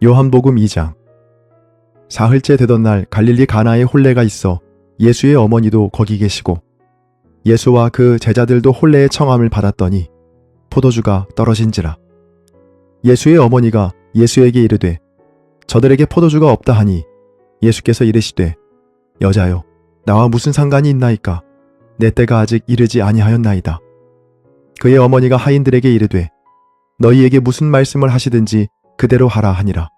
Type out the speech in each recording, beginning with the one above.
요한복음 2장. 사흘째 되던 날 갈릴리 가나에 혼례가 있어 예수의 어머니도 거기 계시고 예수와 그 제자들도 혼례의 청함을 받았더니 포도주가 떨어진지라. 예수의 어머니가 예수에게 이르되 저들에게 포도주가 없다 하니 예수께서 이르시되 여자여 나와 무슨 상관이 있나이까? 내 때가 아직 이르지 아니하였나이다. 그의 어머니가 하인들에게 이르되 너희에게 무슨 말씀을 하시든지 그대로 하라 하니라.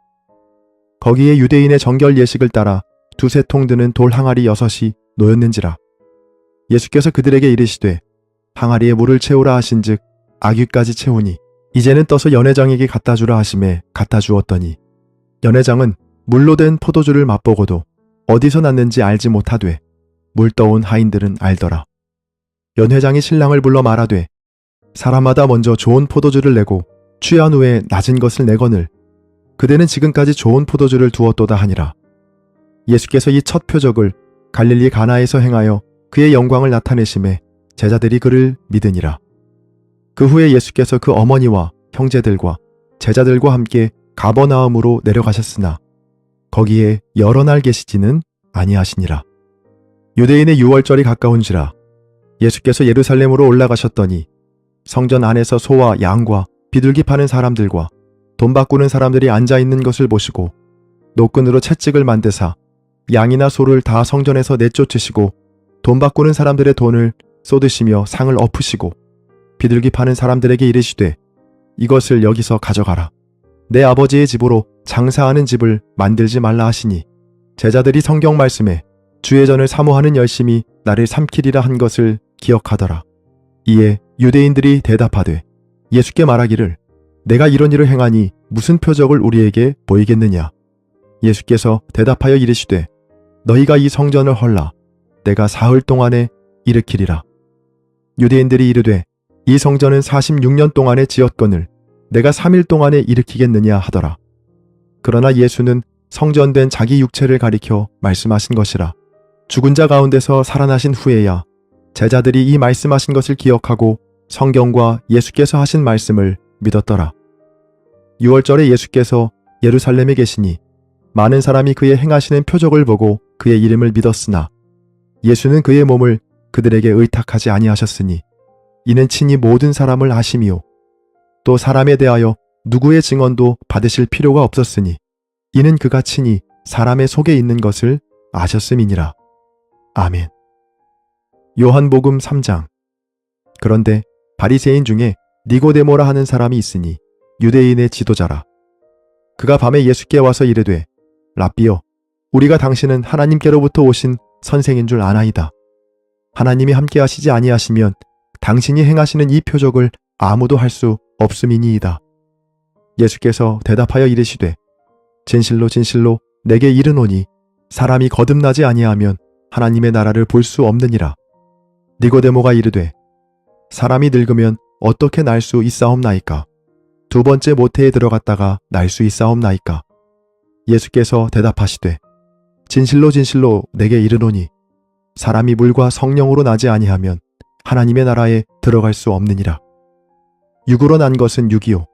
거기에 유대인의 정결 예식을 따라 두세 통 드는 돌 항아리 6이 놓였는지라. 예수께서 그들에게 이르시되 항아리에 물을 채우라 하신즉 아귀까지 채우니 이제는 떠서 연회장에게 갖다 주라 하심에 갖다 주었더니 연회장은 물로 된 포도주를 맛보고도 어디서 났는지 알지 못하되 물 떠온 하인들은 알더라. 연회장이 신랑을 불러 말하되 사람마다 먼저 좋은 포도주를 내고 취한 후에 낮은 것을 내거늘 그대는 지금까지 좋은 포도주를 두었도다 하니라. 예수께서 이 첫 표적을 갈릴리 가나에서 행하여 그의 영광을 나타내심에 제자들이 그를 믿으니라. 그 후에 예수께서 그 어머니와 형제들과 제자들과 함께 가버나움으로 내려가셨으나 거기에 여러 날 계시지는 아니하시니라. 유대인의 유월절이 가까운지라. 예수께서 예루살렘으로 올라가셨더니 성전 안에서 소와 양과 비둘기 파는 사람들과 돈 바꾸는 사람들이 앉아있는 것을 보시고 노끈으로 채찍을 만드사 양이나 소를 다 성전에서 내쫓으시고 돈 바꾸는 사람들의 돈을 쏟으시며 상을 엎으시고 비둘기 파는 사람들에게 이르시되 이것을 여기서 가져가라. 내 아버지의 집으로 장사하는 집을 만들지 말라 하시니 제자들이 성경 말씀에 주의 전을 사모하는 열심이 나를 삼키리라 한 것을 기억하더라. 이에 유대인들이 대답하되 예수께 말하기를 내가 이런 일을 행하니 무슨 표적을 우리에게 보이겠느냐. 예수께서 대답하여 이르시되 너희가 이 성전을 헐라 내가 사흘 동안에 일으키리라. 유대인들이 이르되 이 성전은 46년 동안에 지었거늘 내가 3일 동안에 일으키겠느냐 하더라. 그러나 예수는 성전된 자기 육체를 가리켜 말씀하신 것이라. 죽은 자 가운데서 살아나신 후에야 제자들이 이 말씀하신 것을 기억하고 성경과 예수께서 하신 말씀을 믿었더라. 6월절에 예수께서 예루살렘에 계시니 많은 사람이 그의 행하시는 표적을 보고 그의 이름을 믿었으나 예수는 그의 몸을 그들에게 의탁하지 아니하셨으니 이는 친히 모든 사람을 아심이요 또 사람에 대하여 누구의 증언도 받으실 필요가 없었으니 이는 그가 친히 사람의 속에 있는 것을 아셨음이니라. 아멘. 요한복음 3장. 그런데 바리새인 중에 니고데모라 하는 사람이 있으니 유대인의 지도자라. 그가 밤에 예수께 와서 이르되 랍비여 우리가 당신은 하나님께로부터 오신 선생인 줄 아나이다. 하나님이 함께 하시지 아니하시면 당신이 행하시는 이 표적을 아무도 할 수 없음이니이다. 예수께서 대답하여 이르시되 진실로 진실로 내게 이르노니 사람이 거듭나지 아니하면 하나님의 나라를 볼 수 없느니라. 니고데모가 이르되 사람이 늙으면 어떻게 날 수 있사옵나이까? 두 번째 모태에 들어갔다가 날 수 있사옵나이까? 예수께서 대답하시되 진실로 진실로 내게 이르노니 사람이 물과 성령으로 나지 아니하면 하나님의 나라에 들어갈 수 없느니라. 육으로 난 것은 육이요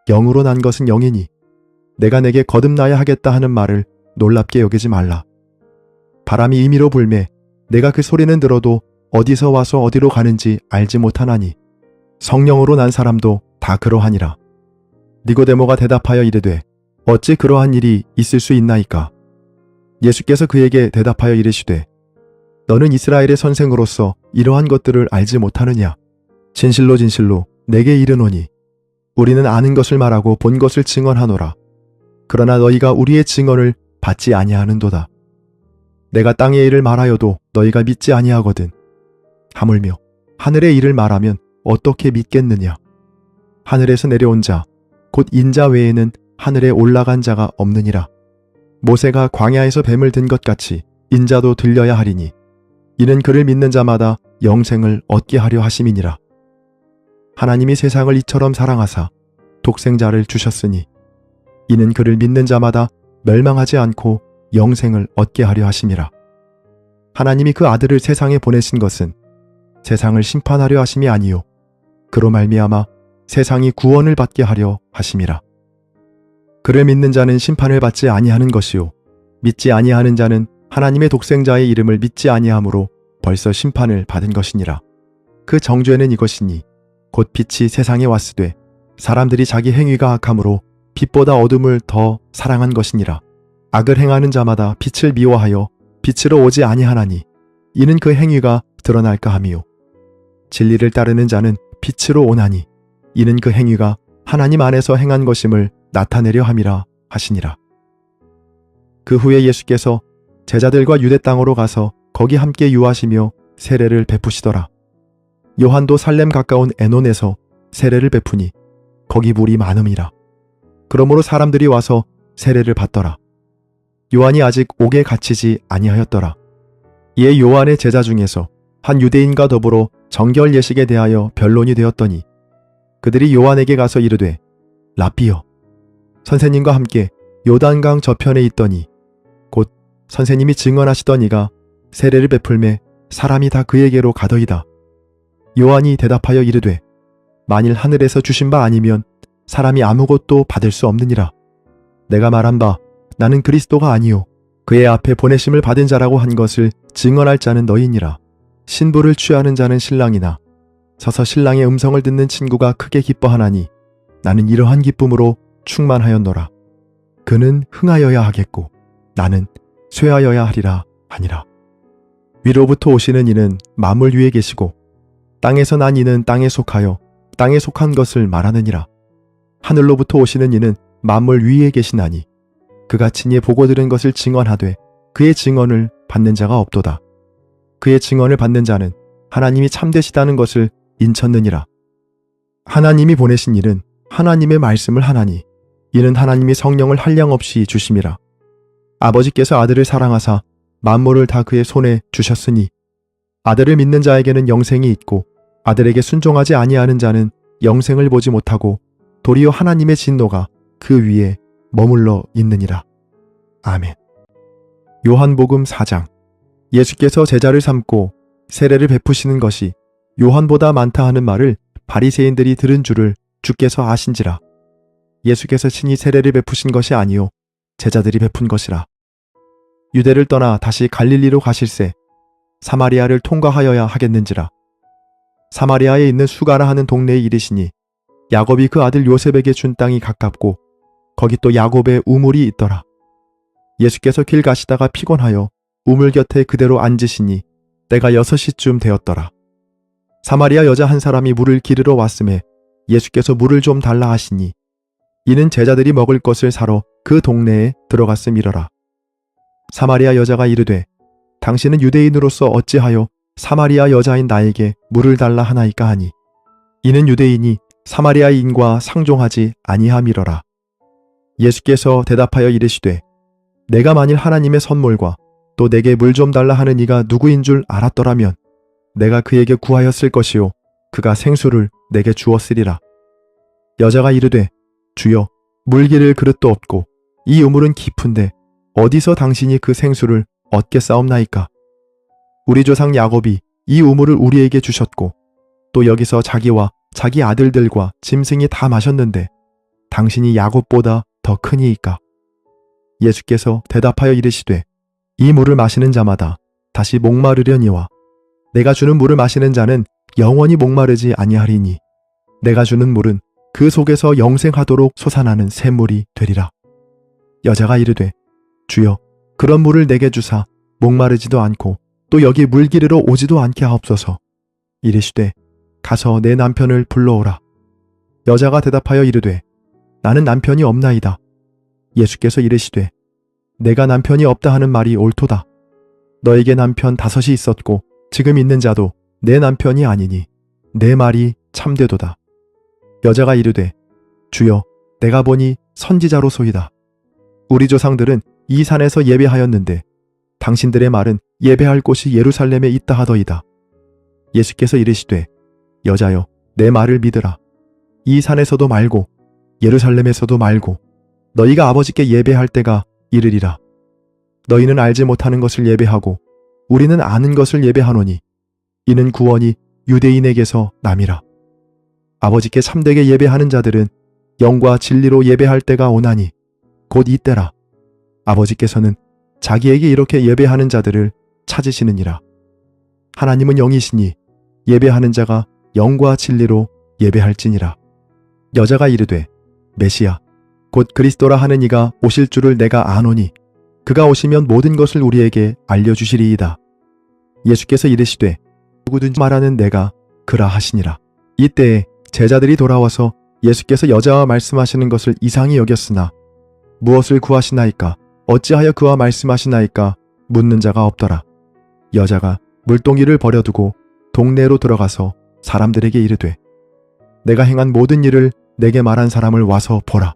영으로 난 것은 영이니 내가 내게 거듭나야 하겠다 하는 말을 놀랍게 여기지 말라. 바람이 임의로 불매 내가 그 소리는 들어도 어디서 와서 어디로 가는지 알지 못하나니 성령으로 난 사람도 다 그러하니라. 니고데모가 대답하여 이르되 어찌 그러한 일이 있을 수 있나이까? 예수께서 그에게 대답하여 이르시되 너는 이스라엘의 선생으로서 이러한 것들을 알지 못하느냐? 진실로 진실로 내게 이르노니 우리는 아는 것을 말하고 본 것을 증언하노라. 그러나 너희가 우리의 증언을 받지 아니하는도다. 내가 땅의 일을 말하여도 너희가 믿지 아니하거든. 하물며 하늘의 일을 말하면 어떻게 믿겠느냐? 하늘에서 내려온 자, 곧 인자 외에는 하늘에 올라간 자가 없느니라. 모세가 광야에서 뱀을 든 것 같이 인자도 들려야 하리니 이는 그를 믿는 자마다 영생을 얻게 하려 하심이니라. 하나님이 세상을 이처럼 사랑하사 독생자를 주셨으니 이는 그를 믿는 자마다 멸망하지 않고 영생을 얻게 하려 하심이라. 하나님이 그 아들을 세상에 보내신 것은 세상을 심판하려 하심이 아니요 그로 말미암아 세상이 구원을 받게 하려 하심이라. 그를 믿는 자는 심판을 받지 아니하는 것이요 믿지 아니하는 자는 하나님의 독생자의 이름을 믿지 아니하므로 벌써 심판을 받은 것이니라. 그 정죄는 이것이니 곧 빛이 세상에 왔으되 사람들이 자기 행위가 악함으로 빛보다 어둠을 더 사랑한 것이니라. 악을 행하는 자마다 빛을 미워하여 빛으로 오지 아니하나니 이는 그 행위가 드러날까 함이요 진리를 따르는 자는 빛으로 오나니 이는 그 행위가 하나님 안에서 행한 것임을 나타내려 함이라 하시니라. 그 후에 예수께서 제자들과 유대 땅으로 가서 거기 함께 유하시며 세례를 베푸시더라. 요한도 살렘 가까운 에논에서 세례를 베푸니 거기 물이 많음이라. 그러므로 사람들이 와서 세례를 받더라. 요한이 아직 옥에 갇히지 아니하였더라. 이에 요한의 제자 중에서 한 유대인과 더불어 정결 예식에 대하여 변론이 되었더니 그들이 요한에게 가서 이르되 라삐여 선생님과 함께 요단강 저편에 있더니 곧 선생님이 증언하시던 이가 세례를 베풀매 사람이 다 그에게로 가더이다. 요한이 대답하여 이르되 만일 하늘에서 주신 바 아니면 사람이 아무것도 받을 수 없느니라. 내가 말한 바 나는 그리스도가 아니요 그의 앞에 보내심을 받은 자라고 한 것을 증언할 자는 너희니라. 신부를 취하는 자는 신랑이나 서서 신랑의 음성을 듣는 친구가 크게 기뻐하나니 나는 이러한 기쁨으로 충만하였노라. 그는 흥하여야 하겠고 나는 쇠하여야 하리라 하니라. 위로부터 오시는 이는 만물 위에 계시고 땅에서 난 이는 땅에 속하여 땅에 속한 것을 말하느니라. 하늘로부터 오시는 이는 만물 위에 계시나니 그가 친히 보고 들은 것을 증언하되 그의 증언을 받는 자가 없도다. 그의 증언을 받는 자는 하나님이 참되시다는 것을 인쳤느니라. 하나님이 보내신 일은 하나님의 말씀을 하나니 이는 하나님이 성령을 한량없이 주심이라. 아버지께서 아들을 사랑하사 만물을 다 그의 손에 주셨으니 아들을 믿는 자에게는 영생이 있고 아들에게 순종하지 아니하는 자는 영생을 보지 못하고 도리어 하나님의 진노가 그 위에 머물러 있느니라. 아멘. 요한복음 4장. 예수께서 제자를 삼고 세례를 베푸시는 것이 요한보다 많다 하는 말을 바리새인들이 들은 줄을 주께서 아신지라. 예수께서 친히 세례를 베푸신 것이 아니요 제자들이 베푼 것이라. 유대를 떠나 다시 갈릴리로 가실새 사마리아를 통과하여야 하겠는지라. 사마리아에 있는 수가라 하는 동네에 이르시니 야곱이 그 아들 요셉에게 준 땅이 가깝고 거기 또 야곱의 우물이 있더라. 예수께서 길 가시다가 피곤하여 우물 곁에 그대로 앉으시니 때가 6시쯤 되었더라. 사마리아 여자 한 사람이 물을 기르러 왔음에 예수께서 물을 좀 달라 하시니 이는 제자들이 먹을 것을 사러 그 동네에 들어갔음이러라. 사마리아 여자가 이르되 당신은 유대인으로서 어찌하여 사마리아 여자인 나에게 물을 달라 하나이까 하니 이는 유대인이 사마리아인과 상종하지 아니함이러라. 예수께서 대답하여 이르시되 내가 만일 하나님의 선물과 또 내게 물 좀 달라 하는 이가 누구인 줄 알았더라면 내가 그에게 구하였을 것이요 그가 생수를 내게 주었으리라. 여자가 이르되 주여 물 기를 그릇도 없고 이 우물은 깊은데 어디서 당신이 그 생수를 얻겠사옵나이까. 우리 조상 야곱이 이 우물을 우리에게 주셨고 또 여기서 자기와 자기 아들들과 짐승이 다 마셨는데 당신이 야곱보다 더 크니이까. 예수께서 대답하여 이르시되 이 물을 마시는 자마다 다시 목마르려니와 내가 주는 물을 마시는 자는 영원히 목마르지 아니하리니 내가 주는 물은 그 속에서 영생하도록 솟아나는 샘물이 되리라. 여자가 이르되 주여 그런 물을 내게 주사 목마르지도 않고 또 여기 물 기르러 오지도 않게 하옵소서. 이르시되 가서 내 남편을 불러오라. 여자가 대답하여 이르되 나는 남편이 없나이다. 예수께서 이르시되 내가 남편이 없다 하는 말이 옳도다. 너에게 남편 5이 있었고 지금 있는 자도 내 남편이 아니니 내 말이 참되도다. 여자가 이르되 주여 내가 보니 선지자로소이다. 우리 조상들은 이 산에서 예배하였는데 당신들의 말은 예배할 곳이 예루살렘에 있다 하더이다. 예수께서 이르시되 여자여 내 말을 믿으라. 이 산에서도 말고 예루살렘에서도 말고 너희가 아버지께 예배할 때가 이르리라. 너희는 알지 못하는 것을 예배하고 우리는 아는 것을 예배하노니 이는 구원이 유대인에게서 남이라. 아버지께 참되게 예배하는 자들은 영과 진리로 예배할 때가 오나니 곧 이때라. 아버지께서는 자기에게 이렇게 예배하는 자들을 찾으시느니라. 하나님은 영이시니 예배하는 자가 영과 진리로 예배할지니라. 여자가 이르되 메시아 곧 그리스도라 하는 이가 오실 줄을 내가 아노니 그가 오시면 모든 것을 우리에게 알려주시리이다. 예수께서 이르시되 누구든지 말하는 내가 그라 하시니라. 이때에 제자들이 돌아와서 예수께서 여자와 말씀하시는 것을 이상히 여겼으나 무엇을 구하시나이까 어찌하여 그와 말씀하시나이까 묻는 자가 없더라. 여자가 물동이를 버려두고 동네로 들어가서 사람들에게 이르되 내가 행한 모든 일을 내게 말한 사람을 와서 보라.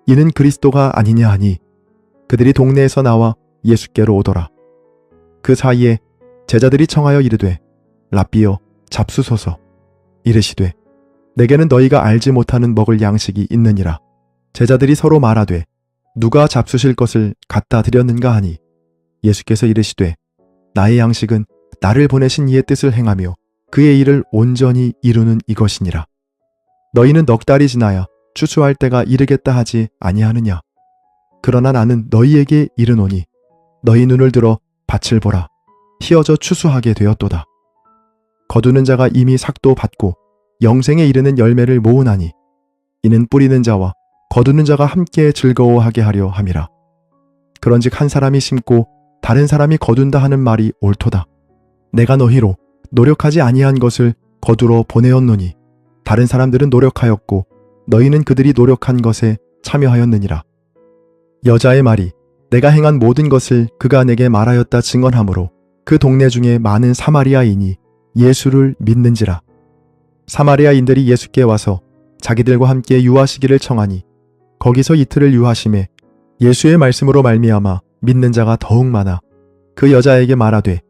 이는 그리스도가 아니냐 하니 그들이 동네에서 나와 예수께로 오더라. 그 사이에 제자들이 청하여 이르되 랍비여 잡수소서. 이르시되 내게는 너희가 알지 못하는 먹을 양식이 있느니라. 제자들이 서로 말하되 누가 잡수실 것을 갖다 드렸는가 하니 예수께서 이르시되 나의 양식은 나를 보내신 이의 뜻을 행하며 그의 일을 온전히 이루는 이것이니라. 너희는 넉 달이 지나야 추수할 때가 이르겠다 하지 아니하느냐. 그러나 나는 너희에게 이르노니 너희 눈을 들어 밭을 보라. 휘어져 추수하게 되었도다. 거두는 자가 이미 삭도 받고 영생에 이르는 열매를 모으나니 이는 뿌리는 자와 거두는 자가 함께 즐거워하게 하려 함이라. 그런즉 한 사람이 심고 다른 사람이 거둔다 하는 말이 옳도다. 내가 너희로 노력하지 아니한 것을 거두러 보내었노니 다른 사람들은 노력하였고 너희는 그들이 노력한 것에 참여하였느니라. 여자의 말이 내가 행한 모든 것을 그가 내게 말하였다 증언하므로 그 동네 중에 많은 사마리아인이 예수를 믿는지라. 사마리아인들이 예수께 와서 자기들과 함께 유하시기를 청하니 거기서 이틀을 유하심에 예수의 말씀으로 말미암아 믿는 자가 더욱 많아 그 여자에게 말하되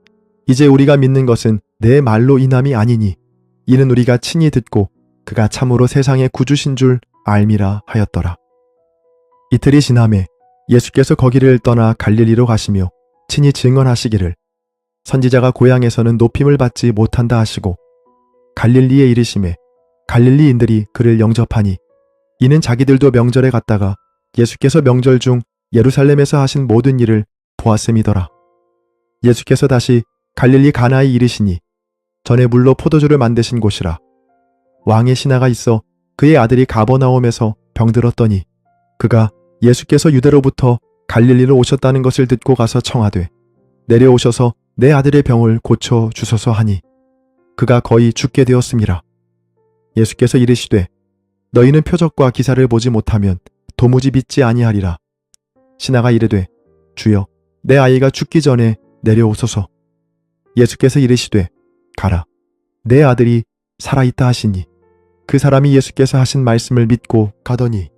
이제 우리가 믿는 것은 내 말로 인함이 아니니 이는 우리가 친히 듣고 그가 참으로 세상의 구주신 줄 알미라 하였더라. 이틀이 지나매 예수께서 거기를 떠나 갈릴리로 가시며 친히 증언하시기를 선지자가 고향에서는 높임을 받지 못한다 하시고 갈릴리에 이르심에 갈릴리인들이 그를 영접하니 이는 자기들도 명절에 갔다가 예수께서 명절 중 예루살렘에서 하신 모든 일을 보았음이더라. 예수께서 다시 갈릴리 가나에 이르시니 전에 물로 포도주를 만드신 곳이라. 왕의 신하가 있어 그의 아들이 가버나움에서 병들었더니 그가 예수께서 유대로부터 갈릴리로 오셨다는 것을 듣고 가서 청하되 내려오셔서 내 아들의 병을 고쳐 주소서 하니 그가 거의 죽게 되었음이라. 예수께서 이르시되 너희는 표적과 기사를 보지 못하면 도무지 믿지 아니하리라. 신하가 이르되 주여 내 아이가 죽기 전에 내려오소서. 예수께서 이르시되 가라. 내 아들이 살아있다 하시니 그 사람이 예수께서 하신 말씀을 믿고 가더니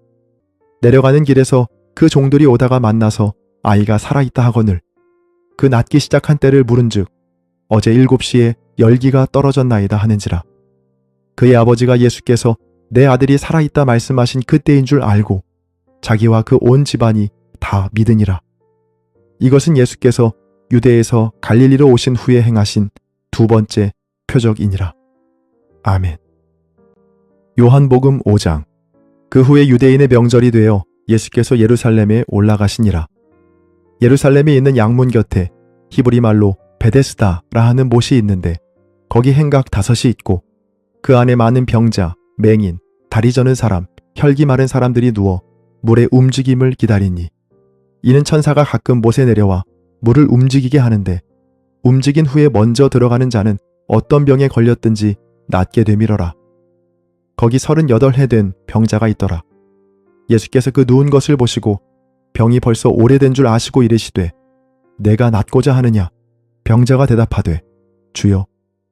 내려가는 길에서 그 종들이 오다가 만나서 아이가 살아있다 하거늘 그 낫기 시작한 때를 물은즉 어제 7시에 열기가 떨어졌나이다 하는지라. 그의 아버지가 예수께서 내 아들이 살아있다 말씀하신 그때인 줄 알고 자기와 그 온 집안이 다 믿으니라. 이것은 예수께서 유대에서 갈릴리로 오신 후에 행하신 두 번째 표적이니라. 아멘. 요한복음 5장. 그 후에 유대인의 명절이 되어 예수께서 예루살렘에 올라가시니라. 예루살렘에 있는 양문 곁에 히브리 말로 베데스다라 하는 못이 있는데 거기 행각 5이 있고 그 안에 많은 병자, 맹인, 다리 저는 사람, 혈기 마른 사람들이 누워 물의 움직임을 기다리니 이는 천사가 가끔 못에 내려와 물을 움직이게 하는데 움직인 후에 먼저 들어가는 자는 어떤 병에 걸렸든지 낫게 되밀어라. 거기 38해 된 병자가 있더라. 예수께서 그 누운 것을 보시고 병이 벌써 오래된 줄 아시고 이르시되 내가 낫고자 하느냐? 병자가 대답하되 주여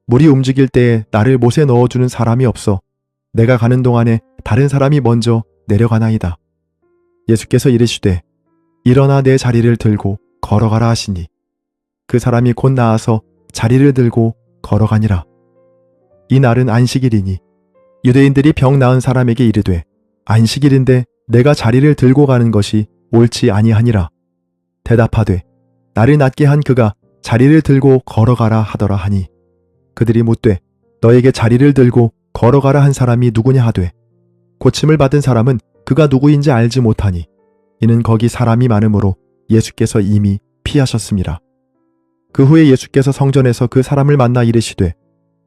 물이 움직일 때에 나를 못에 넣어주는 사람이 없어 내가 가는 동안에 다른 사람이 먼저 내려가나이다. 예수께서 이르시되 일어나 내 자리를 들고 걸어가라 하시니 그 사람이 곧 나아서 자리를 들고 걸어가니라. 이 날은 안식일이니 유대인들이 병 나은 사람에게 이르되 안식일인데 내가 자리를 들고 가는 것이 옳지 아니하니라. 대답하되 나를 낫게 한 그가 자리를 들고 걸어가라 하더라 하니 그들이 묻되 너에게 자리를 들고 걸어가라 한 사람이 누구냐 하되 고침을 받은 사람은 그가 누구인지 알지 못하니 이는 거기 사람이 많으므로 예수께서 이미 피하셨습니다. 그 후에 예수께서 성전에서 그 사람을 만나 이르시되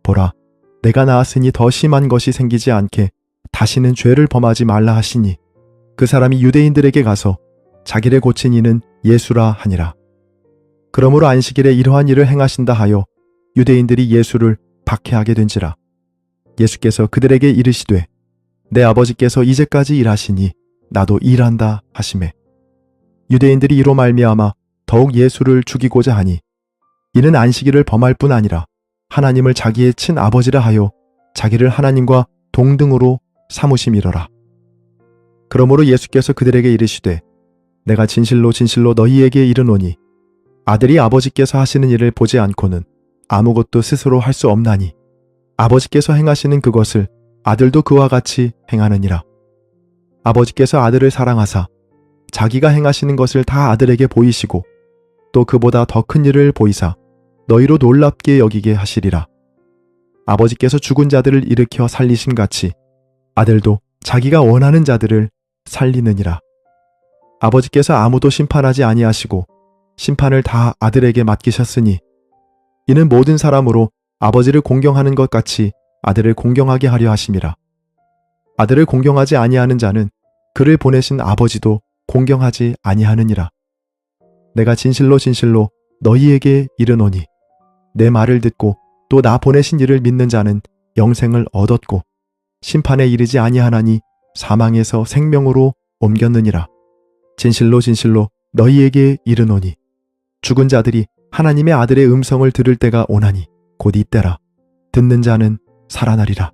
보라, 내가 나았으니 더 심한 것이 생기지 않게 다시는 죄를 범하지 말라 하시니 그 사람이 유대인들에게 가서 자기를 고친 이는 예수라 하니라. 그러므로 안식일에 이러한 일을 행하신다 하여 유대인들이 예수를 박해하게 된지라. 예수께서 그들에게 이르시되 내 아버지께서 이제까지 일하시니 나도 일한다 하시매 유대인들이 이로 말미암아 더욱 예수를 죽이고자 하니 이는 안식일을 범할 뿐 아니라 하나님을 자기의 친아버지라 하여 자기를 하나님과 동등으로 삼으심이로라. 그러므로 예수께서 그들에게 이르시되 내가 진실로 진실로 너희에게 이르노니 아들이 아버지께서 하시는 일을 보지 않고는 아무것도 스스로 할 수 없나니 아버지께서 행하시는 그것을 아들도 그와 같이 행하느니라. 아버지께서 아들을 사랑하사 자기가 행하시는 것을 다 아들에게 보이시고 또 그보다 더 큰 일을 보이사 너희로 놀랍게 여기게 하시리라. 아버지께서 죽은 자들을 일으켜 살리심 같이 아들도 자기가 원하는 자들을 살리느니라. 아버지께서 아무도 심판하지 아니하시고 심판을 다 아들에게 맡기셨으니 이는 모든 사람으로 아버지를 공경하는 것 같이 아들을 공경하게 하려 하심이라. 아들을 공경하지 아니하는 자는 그를 보내신 아버지도 공경하지 아니하느니라. 내가 진실로 진실로 너희에게 이르노니 내 말을 듣고 또 나 보내신 이를 믿는 자는 영생을 얻었고 심판에 이르지 아니하나니 사망에서 생명으로 옮겼느니라. 진실로 진실로 너희에게 이르노니 죽은 자들이 하나님의 아들의 음성을 들을 때가 오나니 곧 이때라. 듣는 자는 살아나리라.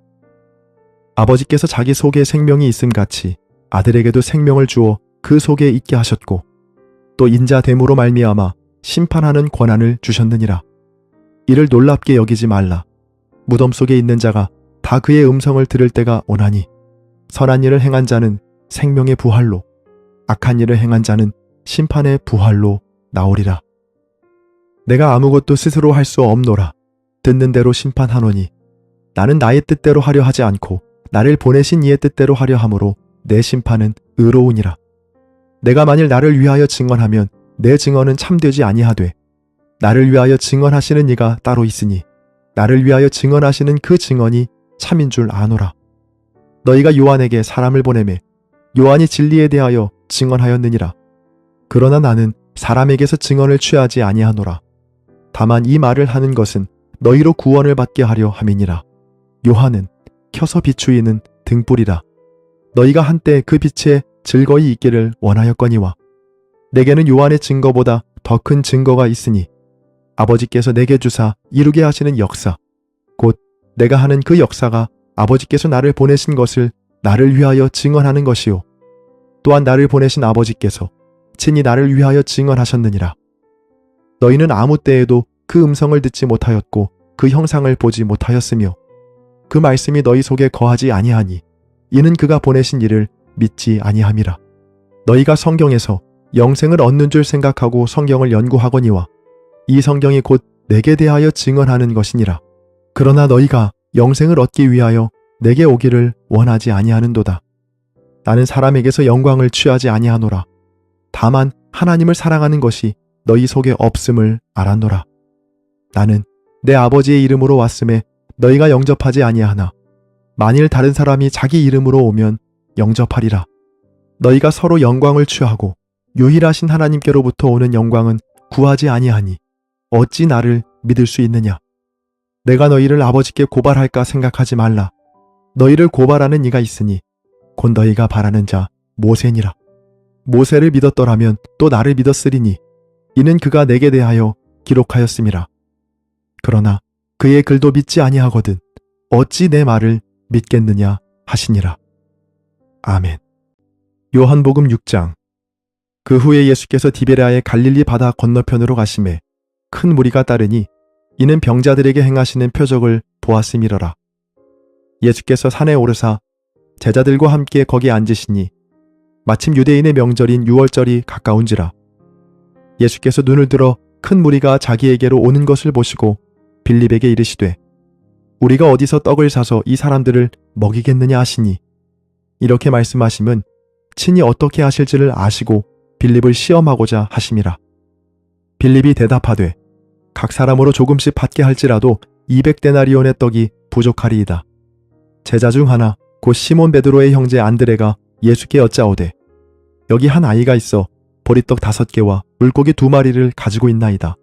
아버지께서 자기 속에 생명이 있음 같이 아들에게도 생명을 주어 그 속에 있게 하셨고 또 인자됨으로 말미암아 심판하는 권한을 주셨느니라. 이를 놀랍게 여기지 말라. 무덤 속에 있는 자가 다 그의 음성을 들을 때가 오나니 선한 일을 행한 자는 생명의 부활로 악한 일을 행한 자는 심판의 부활로 나오리라. 내가 아무것도 스스로 할 수 없노라. 듣는 대로 심판하노니 나는 나의 뜻대로 하려 하지 않고 나를 보내신 이의 뜻대로 하려 함으로 내 심판은 의로우니라. 내가 만일 나를 위하여 증언하면 내 증언은 참되지 아니하되 나를 위하여 증언하시는 이가 따로 있으니 나를 위하여 증언하시는 그 증언이 참인 줄 아노라. 너희가 요한에게 사람을 보내매 요한이 진리에 대하여 증언하였느니라. 그러나 나는 사람에게서 증언을 취하지 아니하노라. 다만 이 말을 하는 것은 너희로 구원을 받게 하려 함이니라. 요한은 켜서 비추이는 등불이라. 너희가 한때 그 빛에 즐거이 있기를 원하였거니와 내게는 요한의 증거보다 더 큰 증거가 있으니 아버지께서 내게 주사 이루게 하시는 역사 곧 내가 하는 그 역사가 아버지께서 나를 보내신 것을 나를 위하여 증언하는 것이요 또한 나를 보내신 아버지께서 친히 나를 위하여 증언하셨느니라. 너희는 아무 때에도 그 음성을 듣지 못하였고 그 형상을 보지 못하였으며 그 말씀이 너희 속에 거하지 아니하니 이는 그가 보내신 이를 믿지 아니함이라. 너희가 성경에서 영생을 얻는 줄 생각하고 성경을 연구하거니와 이 성경이 곧 내게 대하여 증언하는 것이니라. 그러나 너희가 영생을 얻기 위하여 내게 오기를 원하지 아니하는도다. 나는 사람에게서 영광을 취하지 아니하노라. 다만 하나님을 사랑하는 것이 너희 속에 없음을 알았노라. 나는 내 아버지의 이름으로 왔음에 너희가 영접하지 아니하나 만일 다른 사람이 자기 이름으로 오면 영접하리라. 너희가 서로 영광을 취하고 유일하신 하나님께로부터 오는 영광은 구하지 아니하니 어찌 나를 믿을 수 있느냐. 내가 너희를 아버지께 고발할까 생각하지 말라. 너희를 고발하는 이가 있으니 곧 너희가 바라는 자 모세니라. 모세를 믿었더라면 또 나를 믿었으리니 이는 그가 내게 대하여 기록하였음이라. 그러나 그의 글도 믿지 아니하거든 어찌 내 말을 믿겠느냐 하시니라. 아멘. 요한복음 6장. 그 후에 예수께서 디베랴의 갈릴리 바다 건너편으로 가시매 큰 무리가 따르니 이는 병자들에게 행하시는 표적을 보았음이러라. 예수께서 산에 오르사 제자들과 함께 거기 앉으시니 마침 유대인의 명절인 유월절이 가까운지라. 예수께서 눈을 들어 큰 무리가 자기에게로 오는 것을 보시고 빌립에게 이르시되 우리가 어디서 떡을 사서 이 사람들을 먹이겠느냐 하시니 이렇게 말씀하심은 친히 어떻게 하실지를 아시고 빌립을 시험하고자 하심이라. 빌립이 대답하되 각 사람으로 조금씩 받게 할지라도 200데나리온의 떡이 부족하리이다. 제자 중 하나 곧 시몬 베드로의 형제 안드레가 예수께 여짜오되 여기 한 아이가 있어 보리떡 5개와 물고기 2마리를 가지고 있나이다.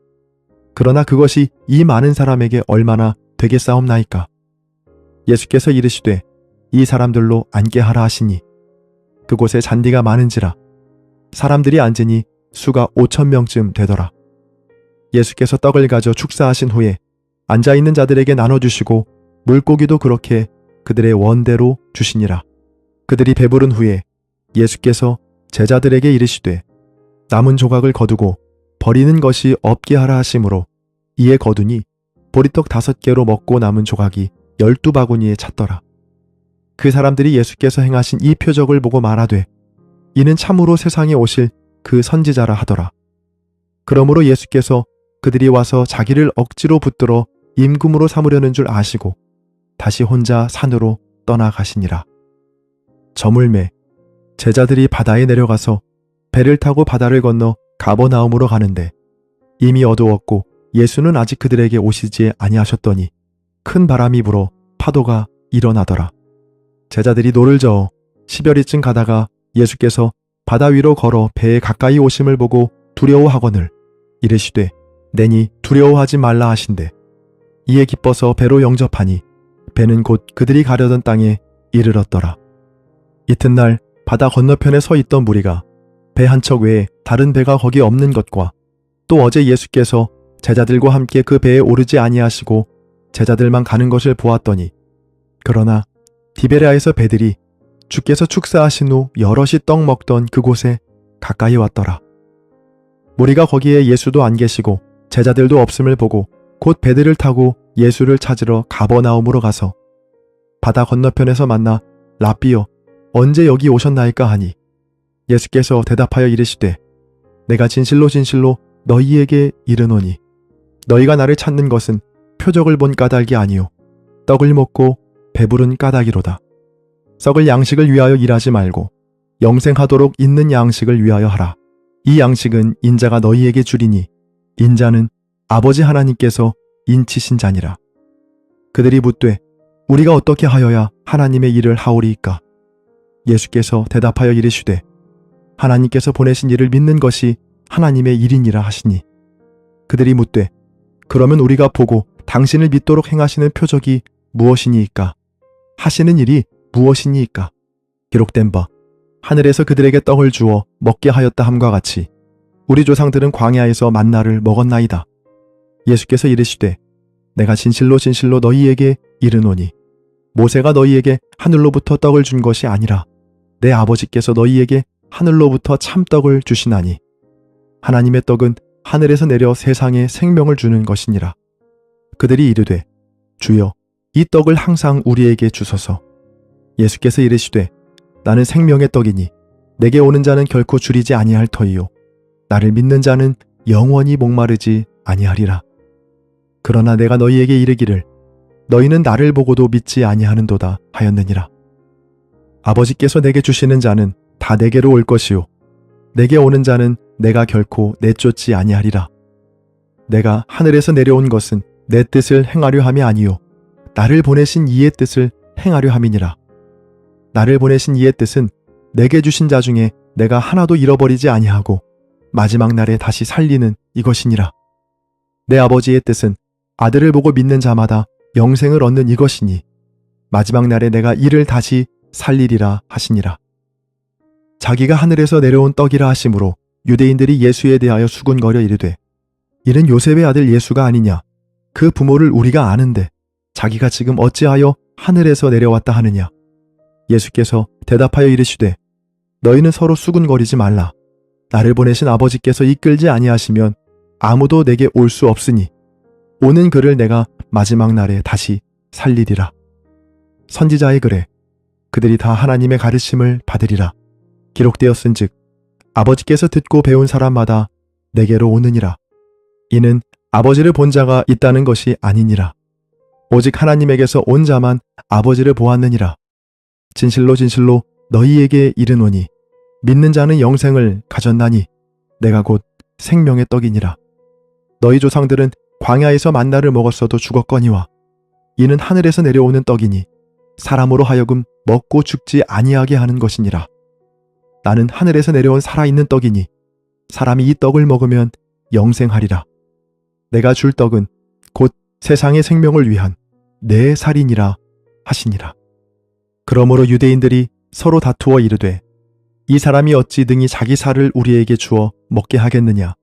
그러나 그것이 이 많은 사람에게 얼마나 되겠사옵나이까? 예수께서 이르시되 이 사람들로 앉게 하라 하시니 그곳에 잔디가 많은지라 사람들이 앉으니 수가 5,000명쯤 되더라. 예수께서 떡을 가져 축사하신 후에 앉아있는 자들에게 나눠주시고 물고기도 그렇게 그들의 원대로 주시니라. 그들이 배부른 후에 예수께서 제자들에게 이르시되 남은 조각을 거두고 버리는 것이 없게 하라 하심으로 이에 거두니 보리떡 5개로 먹고 남은 조각이 12바구니에 찼더라. 그 사람들이 예수께서 행하신 이 표적을 보고 말하되 이는 참으로 세상에 오실 그 선지자라 하더라. 그러므로 예수께서 그들이 와서 자기를 억지로 붙들어 임금으로 삼으려는 줄 아시고 다시 혼자 산으로 떠나가시니라. 저물매 제자들이 바다에 내려가서 배를 타고 바다를 건너 가버나움으로 가는데 이미 어두웠고 예수는 아직 그들에게 오시지 아니하셨더니 큰 바람이 불어 파도가 일어나더라. 제자들이 노를 저어 10여리쯤 가다가 예수께서 바다 위로 걸어 배에 가까이 오심을 보고 두려워하거늘 이르시되 내니 두려워하지 말라 하신대 이에 기뻐서 배로 영접하니 배는 곧 그들이 가려던 땅에 이르렀더라. 이튿날 바다 건너편에 서 있던 무리가 배 한 척 외에 다른 배가 거기 없는 것과 또 어제 예수께서 제자들과 함께 그 배에 오르지 아니하시고 제자들만 가는 것을 보았더니 그러나 디베랴에서 배들이 주께서 축사하신 후 여럿이 떡 먹던 그곳에 가까이 왔더라. 무리가 거기에 예수도 안 계시고 제자들도 없음을 보고 곧 배들을 타고 예수를 찾으러 가버나움으로 가서 바다 건너편에서 만나 랍비여 언제 여기 오셨나이까 하니 예수께서 대답하여 이르시되 내가 진실로 진실로 너희에게 이르노니 너희가 나를 찾는 것은 표적을 본 까닭이 아니요 떡을 먹고 배부른 까닭이로다. 썩을 양식을 위하여 일하지 말고 영생하도록 있는 양식을 위하여 하라. 이 양식은 인자가 너희에게 주리니 인자는 아버지 하나님께서 인치신 자니라. 그들이 묻되 우리가 어떻게 하여야 하나님의 일을 하오리이까? 예수께서 대답하여 이르시되 하나님께서 보내신 이를 믿는 것이 하나님의 일이니라 하시니 그들이 묻되 그러면 우리가 보고 당신을 믿도록 행하시는 표적이 무엇이니이까? 하시는 일이 무엇이니이까? 기록된 바 하늘에서 그들에게 떡을 주어 먹게 하였다 함과 같이 우리 조상들은 광야에서 만나를 먹었나이다. 예수께서 이르시되 내가 진실로 진실로 너희에게 이르노니 모세가 너희에게 하늘로부터 떡을 준 것이 아니라 내 아버지께서 너희에게 하늘로부터 참떡을 주시나니 하나님의 떡은 하늘에서 내려 세상에 생명을 주는 것이니라. 그들이 이르되 주여 이 떡을 항상 우리에게 주소서. 예수께서 이르시되 나는 생명의 떡이니 내게 오는 자는 결코 줄이지 아니할 터이요 나를 믿는 자는 영원히 목마르지 아니하리라. 그러나 내가 너희에게 이르기를 너희는 나를 보고도 믿지 아니하는도다 하였느니라. 아버지께서 내게 주시는 자는 다 내게로 올 것이요 내게 오는 자는 내가 결코 내쫓지 아니하리라. 내가 하늘에서 내려온 것은 내 뜻을 행하려 함이 아니요 나를 보내신 이의 뜻을 행하려 함이니라. 나를 보내신 이의 뜻은 내게 주신 자 중에 내가 하나도 잃어버리지 아니하고 마지막 날에 다시 살리는 이것이니라. 내 아버지의 뜻은 아들을 보고 믿는 자마다 영생을 얻는 이것이니 마지막 날에 내가 이를 다시 살리리라 하시니라. 자기가 하늘에서 내려온 떡이라 하심으로 유대인들이 예수에 대하여 수군거려 이르되 이는 요셉의 아들 예수가 아니냐? 그 부모를 우리가 아는데 자기가 지금 어찌하여 하늘에서 내려왔다 하느냐? 예수께서 대답하여 이르시되 너희는 서로 수군거리지 말라. 나를 보내신 아버지께서 이끌지 아니하시면 아무도 내게 올 수 없으니 오는 그를 내가 마지막 날에 다시 살리리라. 선지자의 글에 그들이 다 하나님의 가르침을 받으리라. 기록되었은즉 아버지께서 듣고 배운 사람마다 내게로 오느니라. 이는 아버지를 본 자가 있다는 것이 아니니라. 오직 하나님에게서 온 자만 아버지를 보았느니라. 진실로 진실로 너희에게 이르노니 믿는 자는 영생을 가졌나니 내가 곧 생명의 떡이니라. 너희 조상들은 광야에서 만나를 먹었어도 죽었거니와 이는 하늘에서 내려오는 떡이니 사람으로 하여금 먹고 죽지 아니하게 하는 것이니라. 나는 하늘에서 내려온 살아있는 떡이니 사람이 이 떡을 먹으면 영생하리라. 내가 줄 떡은 곧 세상의 생명을 위한 내 살이니라 하시니라. 그러므로 유대인들이 서로 다투어 이르되 이 사람이 어찌 등이 자기 살을 우리에게 주어 먹게 하겠느냐.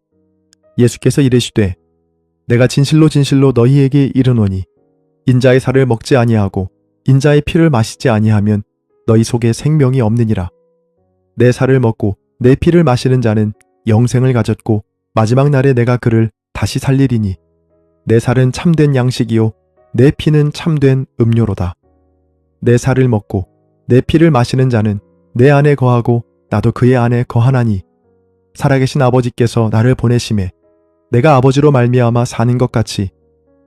예수께서 이르시되 내가 진실로 진실로 너희에게 이르노니 인자의 살을 먹지 아니하고 인자의 피를 마시지 아니하면 너희 속에 생명이 없느니라. 내 살을 먹고 내 피를 마시는 자는 영생을 가졌고 마지막 날에 내가 그를 다시 살리리니 내 살은 참된 양식이요 내 피는 참된 음료로다. 내 살을 먹고 내 피를 마시는 자는 내 안에 거하고 나도 그의 안에 거하나니 살아계신 아버지께서 나를 보내심에 내가 아버지로 말미암아 사는 것 같이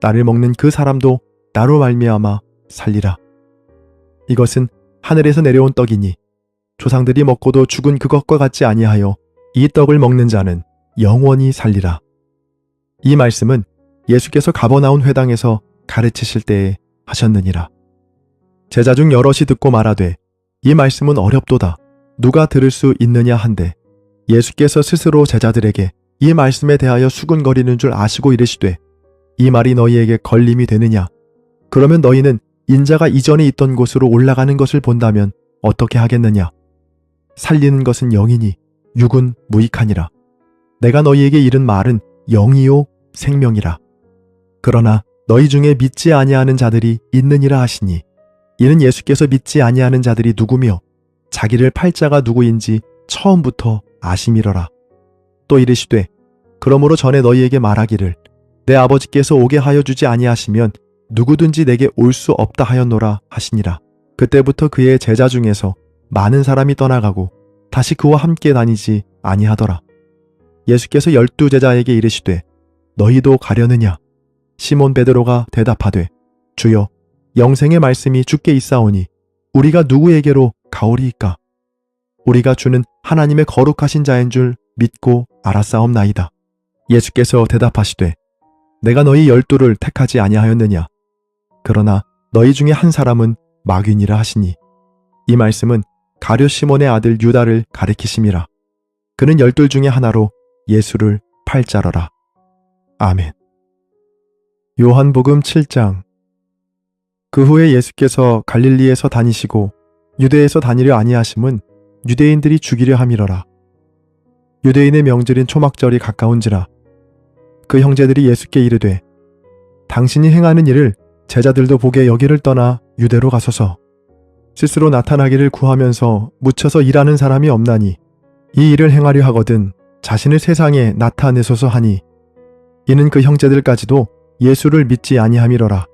나를 먹는 그 사람도 나로 말미암아 살리라. 이것은 하늘에서 내려온 떡이니 조상들이 먹고도 죽은 그것과 같지 아니하여 이 떡을 먹는 자는 영원히 살리라. 이 말씀은 예수께서 가버나움 회당에서 가르치실 때에 하셨느니라. 제자 중 여럿이 듣고 말하되 이 말씀은 어렵도다. 누가 들을 수 있느냐 한데 예수께서 스스로 제자들에게 이 말씀에 대하여 수군거리는 줄 아시고 이르시되 이 말이 너희에게 걸림이 되느냐. 그러면 너희는 인자가 이전에 있던 곳으로 올라가는 것을 본다면 어떻게 하겠느냐. 살리는 것은 영이니 육은 무익하니라. 내가 너희에게 이른 말은 영이요 생명이라. 그러나 너희 중에 믿지 아니하는 자들이 있느니라 하시니 이는 예수께서 믿지 아니하는 자들이 누구며 자기를 팔 자가 누구인지 처음부터 아심이러라. 또 이르시되 그러므로 전에 너희에게 말하기를 내 아버지께서 오게 하여 주지 아니하시면 누구든지 내게 올 수 없다 하였노라 하시니라. 그때부터 그의 제자 중에서 많은 사람이 떠나가고 다시 그와 함께 다니지 아니하더라. 예수께서 12 제자에게 이르시되 너희도 가려느냐. 시몬 베드로가 대답하되 주여 영생의 말씀이 주께 있사오니 우리가 누구에게로 가오리이까. 우리가 주는 하나님의 거룩하신 자인 줄 믿고 알았사옵나이다. 예수께서 대답하시되 내가 너희 12를 택하지 아니하였느냐. 그러나 너희 중에 한 사람은 마귀니라 하시니 이 말씀은 가룟 시몬의 아들 유다를 가리키심이라. 그는 12 중에 하나로 예수를 팔 자러라. 아멘. 요한복음 7장. 그 후에 예수께서 갈릴리에서 다니시고 유대에서 다니려 아니하심은 유대인들이 죽이려 함이러라. 유대인의 명절인 초막절이 가까운지라. 그 형제들이 예수께 이르되 당신이 행하는 일을 제자들도 보게 여기를 떠나 유대로 가소서. 스스로 나타나기를 구하면서 묻혀서 일하는 사람이 없나니 이 일을 행하려 하거든 자신을 세상에 나타내소서 하니 이는 그 형제들까지도 예수를 믿지 아니함이러라.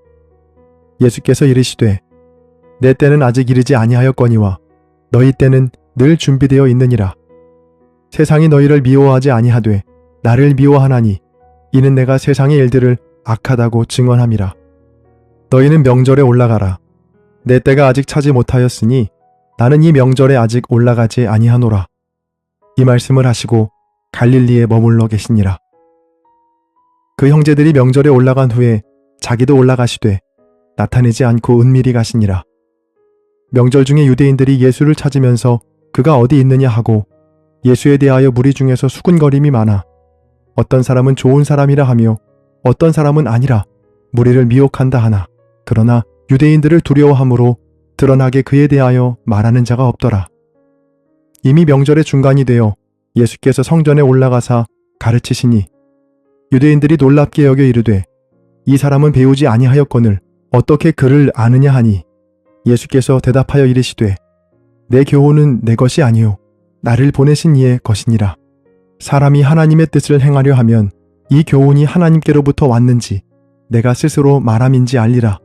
예수께서 이르시되 내 때는 아직 이르지 아니하였거니와 너희 때는 늘 준비되어 있느니라. 세상이 너희를 미워하지 아니하되 나를 미워하나니 이는 내가 세상의 일들을 악하다고 증언함이라. 너희는 명절에 올라가라. 내 때가 아직 차지 못하였으니 나는 이 명절에 아직 올라가지 아니하노라. 이 말씀을 하시고 갈릴리에 머물러 계시니라. 그 형제들이 명절에 올라간 후에 자기도 올라가시되 나타내지 않고 은밀히 가시니라. 명절 중에 유대인들이 예수를 찾으면서 그가 어디 있느냐 하고 예수에 대하여 무리 중에서 수군거림이 많아 어떤 사람은 좋은 사람이라 하며 어떤 사람은 아니라 무리를 미혹한다 하나 그러나 유대인들을 두려워함으로 드러나게 그에 대하여 말하는 자가 없더라. 이미 명절의 중간이 되어 예수께서 성전에 올라가사 가르치시니 유대인들이 놀랍게 여겨 이르되 이 사람은 배우지 아니하였거늘 어떻게 그를 아느냐 하니 예수께서 대답하여 이르시되 내 교훈은 내 것이 아니요 나를 보내신 이의 것이니라. 사람이 하나님의 뜻을 행하려 하면 이 교훈이 하나님께로부터 왔는지 내가 스스로 말함인지 알리라.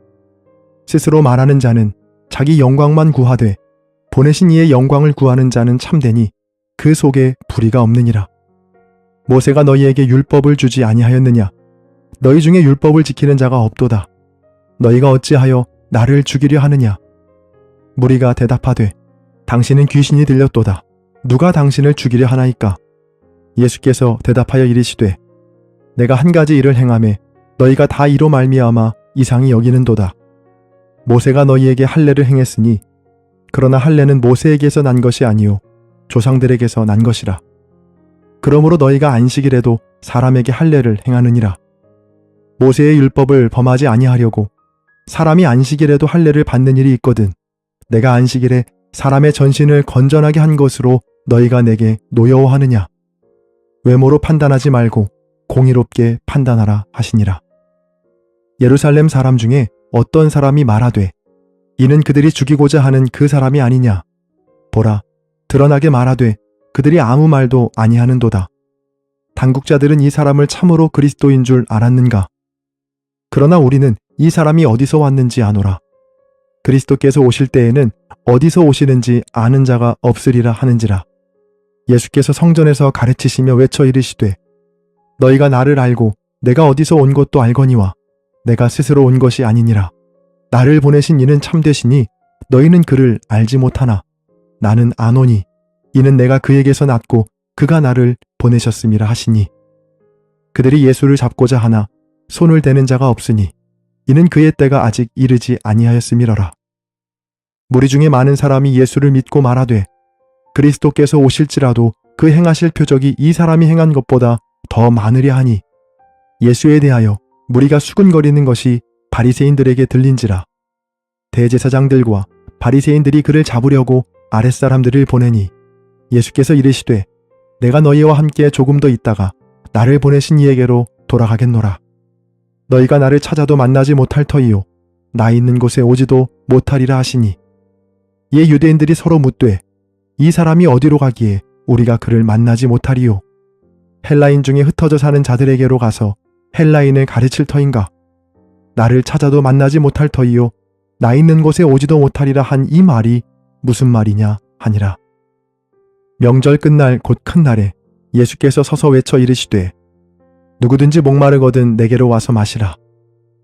스스로 말하는 자는 자기 영광만 구하되 보내신 이의 영광을 구하는 자는 참되니 그 속에 불의가 없느니라. 모세가 너희에게 율법을 주지 아니하였느냐. 너희 중에 율법을 지키는 자가 없도다. 너희가 어찌하여 나를 죽이려 하느냐. 무리가 대답하되 당신은 귀신이 들렸도다. 누가 당신을 죽이려 하나이까? 예수께서 대답하여 이르시되 내가 한 가지 일을 행하매 너희가 다 이로 말미암아 이상히 여기는도다. 모세가 너희에게 할례를 행했으니 그러나 할례는 모세에게서 난 것이 아니요 조상들에게서 난 것이라. 그러므로 너희가 안식일에도 사람에게 할례를 행하느니라. 모세의 율법을 범하지 아니하려고 사람이 안식일에도 할례를 받는 일이 있거든 내가 안식일에 사람의 전신을 건전하게 한 것으로 너희가 내게 노여워하느냐? 외모로 판단하지 말고 공의롭게 판단하라 하시니라. 예루살렘 사람 중에 어떤 사람이 말하되 이는 그들이 죽이고자 하는 그 사람이 아니냐? 보라, 드러나게 말하되 그들이 아무 말도 아니하는도다. 당국자들은 이 사람을 참으로 그리스도인 줄 알았는가? 그러나 우리는 이 사람이 어디서 왔는지 아노라. 그리스도께서 오실 때에는 어디서 오시는지 아는 자가 없으리라 하는지라. 예수께서 성전에서 가르치시며 외쳐 이르시되 너희가 나를 알고 내가 어디서 온 것도 알거니와 내가 스스로 온 것이 아니니라. 나를 보내신 이는 참되시니 너희는 그를 알지 못하나 나는 아노니 이는 내가 그에게서 났고 그가 나를 보내셨음이라 하시니 그들이 예수를 잡고자 하나 손을 대는 자가 없으니 이는 그의 때가 아직 이르지 아니하였음이러라. 무리 중에 많은 사람이 예수를 믿고 말하되 그리스도께서 오실지라도 그 행하실 표적이 이 사람이 행한 것보다 더 많으랴 하니 예수에 대하여 무리가 수군거리는 것이 바리새인들에게 들린지라. 대제사장들과 바리새인들이 그를 잡으려고 아랫사람들을 보내니 예수께서 이르시되 내가 너희와 함께 조금 더 있다가 나를 보내신 이에게로 돌아가겠노라. 너희가 나를 찾아도 만나지 못할 터이요 나 있는 곳에 오지도 못하리라 하시니 이에 유대인들이 서로 묻되 이 사람이 어디로 가기에 우리가 그를 만나지 못하리요? 헬라인 중에 흩어져 사는 자들에게로 가서 헬라인을 가르칠 터인가? 나를 찾아도 만나지 못할 터이요 나 있는 곳에 오지도 못하리라 한 이 말이 무슨 말이냐 하니라. 명절 끝날 곧 큰 날에 예수께서 서서 외쳐 이르시되 누구든지 목마르거든 내게로 와서 마시라.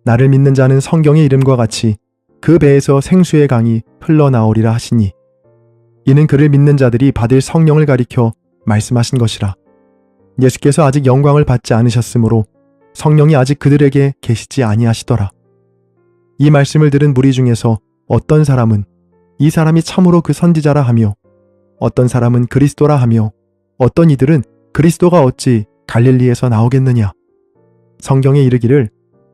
나를 믿는 자는 성경의 이름과 같이 그 배에서 생수의 강이 흘러나오리라 하시니 이는 그를 믿는 자들이 받을 성령을 가리켜 말씀하신 것이라. 예수께서 아직 영광을 받지 않으셨으므로 성령이 아직 그들에게 계시지 아니하시더라. 이 말씀을 들은 무리 중에서 어떤 사람은 이 사람이 참으로 그 선지자라 하며 어떤 사람은 그리스도라 하며 어떤 이들은 그리스도가 어찌 갈릴리에서 나오겠느냐. 성경에 이르기를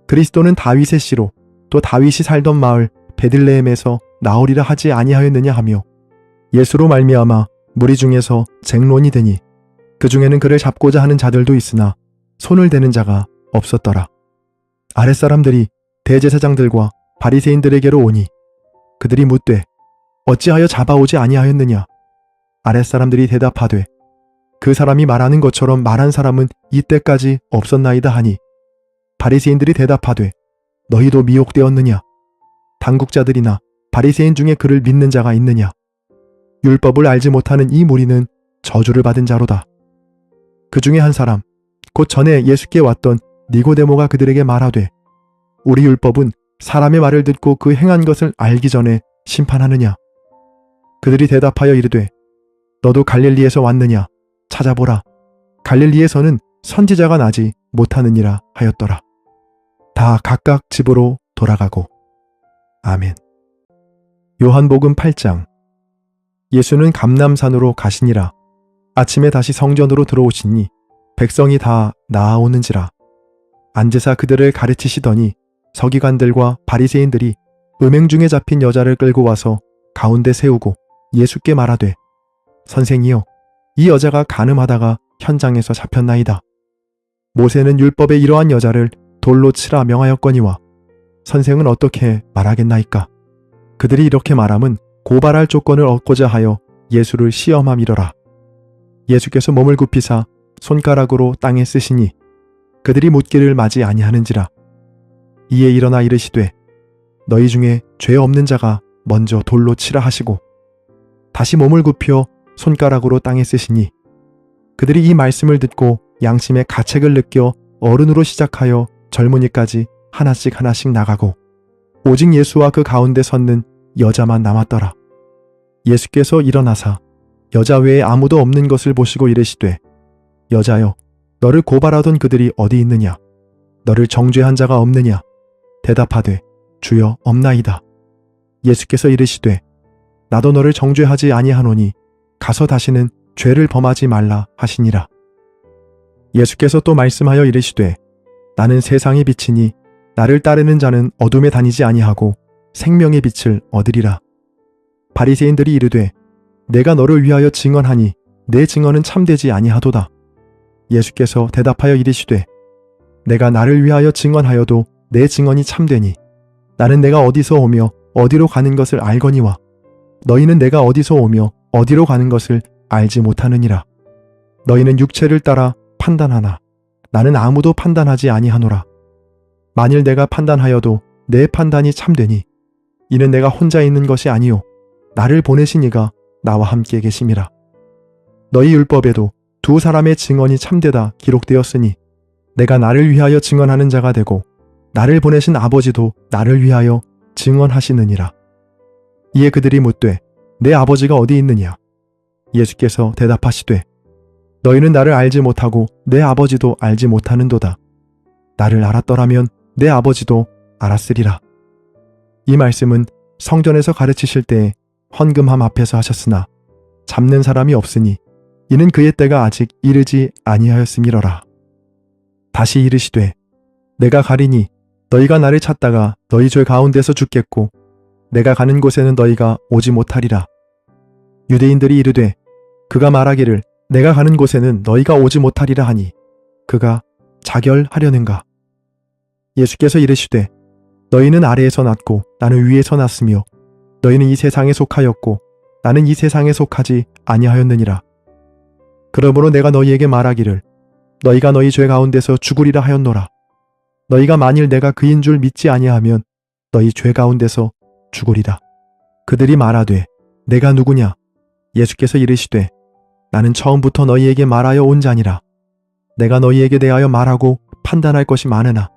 그리스도는 다윗의 씨로 또 다윗이 살던 마을 베들레헴에서 나오리라 하지 아니하였느냐 하며 예수로 말미암아 무리 중에서 쟁론이 되니 그 중에는 그를 잡고자 하는 자들도 있으나 손을 대는 자가 없었더라. 아랫사람들이 대제사장들과 바리새인들에게로 오니 그들이 묻되 어찌하여 잡아오지 아니하였느냐. 아랫사람들이 대답하되 그 사람이 말하는 것처럼 말한 사람은 이때까지 없었나이다 하니 바리새인들이 대답하되 너희도 미혹되었느냐. 당국자들이나 바리새인 중에 그를 믿는 자가 있느냐. 율법을 알지 못하는 이 무리는 저주를 받은 자로다. 그 중에 한 사람 곧 전에 예수께 왔던 니고데모가 그들에게 말하되 우리 율법은 사람의 말을 듣고 그 행한 것을 알기 전에 심판하느냐. 그들이 대답하여 이르되 너도 갈릴리에서 왔느냐. 찾아보라. 갈릴리에서는 선지자가 나지 못하느니라 하였더라. 다 각각 집으로 돌아가고. 아멘. 요한복음 8장. 예수는 감람산으로 가시니라. 아침에 다시 성전으로 들어오시니 백성이 다 나아오는지라. 앉으사 그들을 가르치시더니 서기관들과 바리새인들이 음행 중에 잡힌 여자를 끌고 와서 가운데 세우고 예수께 말하되 선생이여 이 여자가 간음하다가 현장에서 잡혔나이다. 모세는 율법에 이러한 여자를 돌로 치라 명하였거니와 선생은 어떻게 말하겠나이까. 그들이 이렇게 말함은 고발할 조건을 얻고자 하여 예수를 시험함이러라. 예수께서 몸을 굽히사 손가락으로 땅에 쓰시니 그들이 묻기를 마지 아니하는지라. 이에 일어나 이르시되 너희 중에 죄 없는 자가 먼저 돌로 치라 하시고 다시 몸을 굽혀 손가락으로 땅에 쓰시니 그들이 이 말씀을 듣고 양심의 가책을 느껴 어른으로 시작하여 젊은이까지 하나씩 나가고 오직 예수와 그 가운데 섰는 여자만 남았더라. 예수께서 일어나사 여자 외에 아무도 없는 것을 보시고 이르시되 여자여 너를 고발하던 그들이 어디 있느냐? 너를 정죄한 자가 없느냐? 대답하되 주여 없나이다. 예수께서 이르시되 나도 너를 정죄하지 아니하노니 가서 다시는 죄를 범하지 말라 하시니라. 예수께서 또 말씀하여 이르시되 나는 세상의 빛이니 나를 따르는 자는 어둠에 다니지 아니하고 생명의 빛을 얻으리라. 바리새인들이 이르되 내가 너를 위하여 증언하니 내 증언은 참되지 아니하도다. 예수께서 대답하여 이르시되 내가 나를 위하여 증언하여도 내 증언이 참되니 나는 내가 어디서 오며 어디로 가는 것을 알거니와 너희는 내가 어디서 오며 어디로 가는 것을 알지 못하느니라. 너희는 육체를 따라 판단하나 나는 아무도 판단하지 아니하노라. 만일 내가 판단하여도 내 판단이 참되니 이는 내가 혼자 있는 것이 아니요 나를 보내신 이가 나와 함께 계심이라. 너희 율법에도 두 사람의 증언이 참되다 기록되었으니 내가 나를 위하여 증언하는 자가 되고 나를 보내신 아버지도 나를 위하여 증언하시느니라. 이에 그들이 묻되 내 아버지가 어디 있느냐? 예수께서 대답하시되 너희는 나를 알지 못하고 내 아버지도 알지 못하는도다. 나를 알았더라면 내 아버지도 알았으리라. 이 말씀은 성전에서 가르치실 때에 헌금함 앞에서 하셨으나 잡는 사람이 없으니 이는 그의 때가 아직 이르지 아니하였음이러라. 다시 이르시되 내가 가리니 너희가 나를 찾다가 너희 죄 가운데서 죽겠고 내가 가는 곳에는 너희가 오지 못하리라. 유대인들이 이르되 그가 말하기를 내가 가는 곳에는 너희가 오지 못하리라 하니 그가 자결하려는가? 예수께서 이르시되 너희는 아래에서 났고 나는 위에서 났으며 너희는 이 세상에 속하였고 나는 이 세상에 속하지 아니하였느니라. 그러므로 내가 너희에게 말하기를 너희가 너희 죄 가운데서 죽으리라 하였노라. 너희가 만일 내가 그인 줄 믿지 아니하면 너희 죄 가운데서 죽으리라. 그들이 말하되 내가 누구냐? 예수께서 이르시되 나는 처음부터 너희에게 말하여 온 자니라. 내가 너희에게 대하여 말하고 판단할 것이 많으나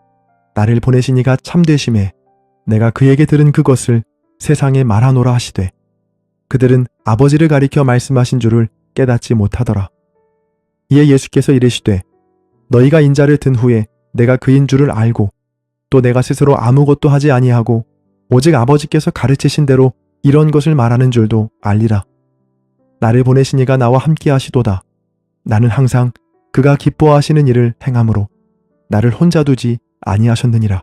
나를 보내신 이가 참되심에 내가 그에게 들은 그것을 세상에 말하노라 하시되 그들은 아버지를 가리켜 말씀하신 줄을 깨닫지 못하더라. 이에 예수께서 이르시되 너희가 인자를 든 후에 내가 그인 줄을 알고 또 내가 스스로 아무것도 하지 아니하고 오직 아버지께서 가르치신 대로 이런 것을 말하는 줄도 알리라. 나를 보내신 이가 나와 함께 하시도다. 나는 항상 그가 기뻐하시는 일을 행함으로 나를 혼자 두지 아니하셨느니라.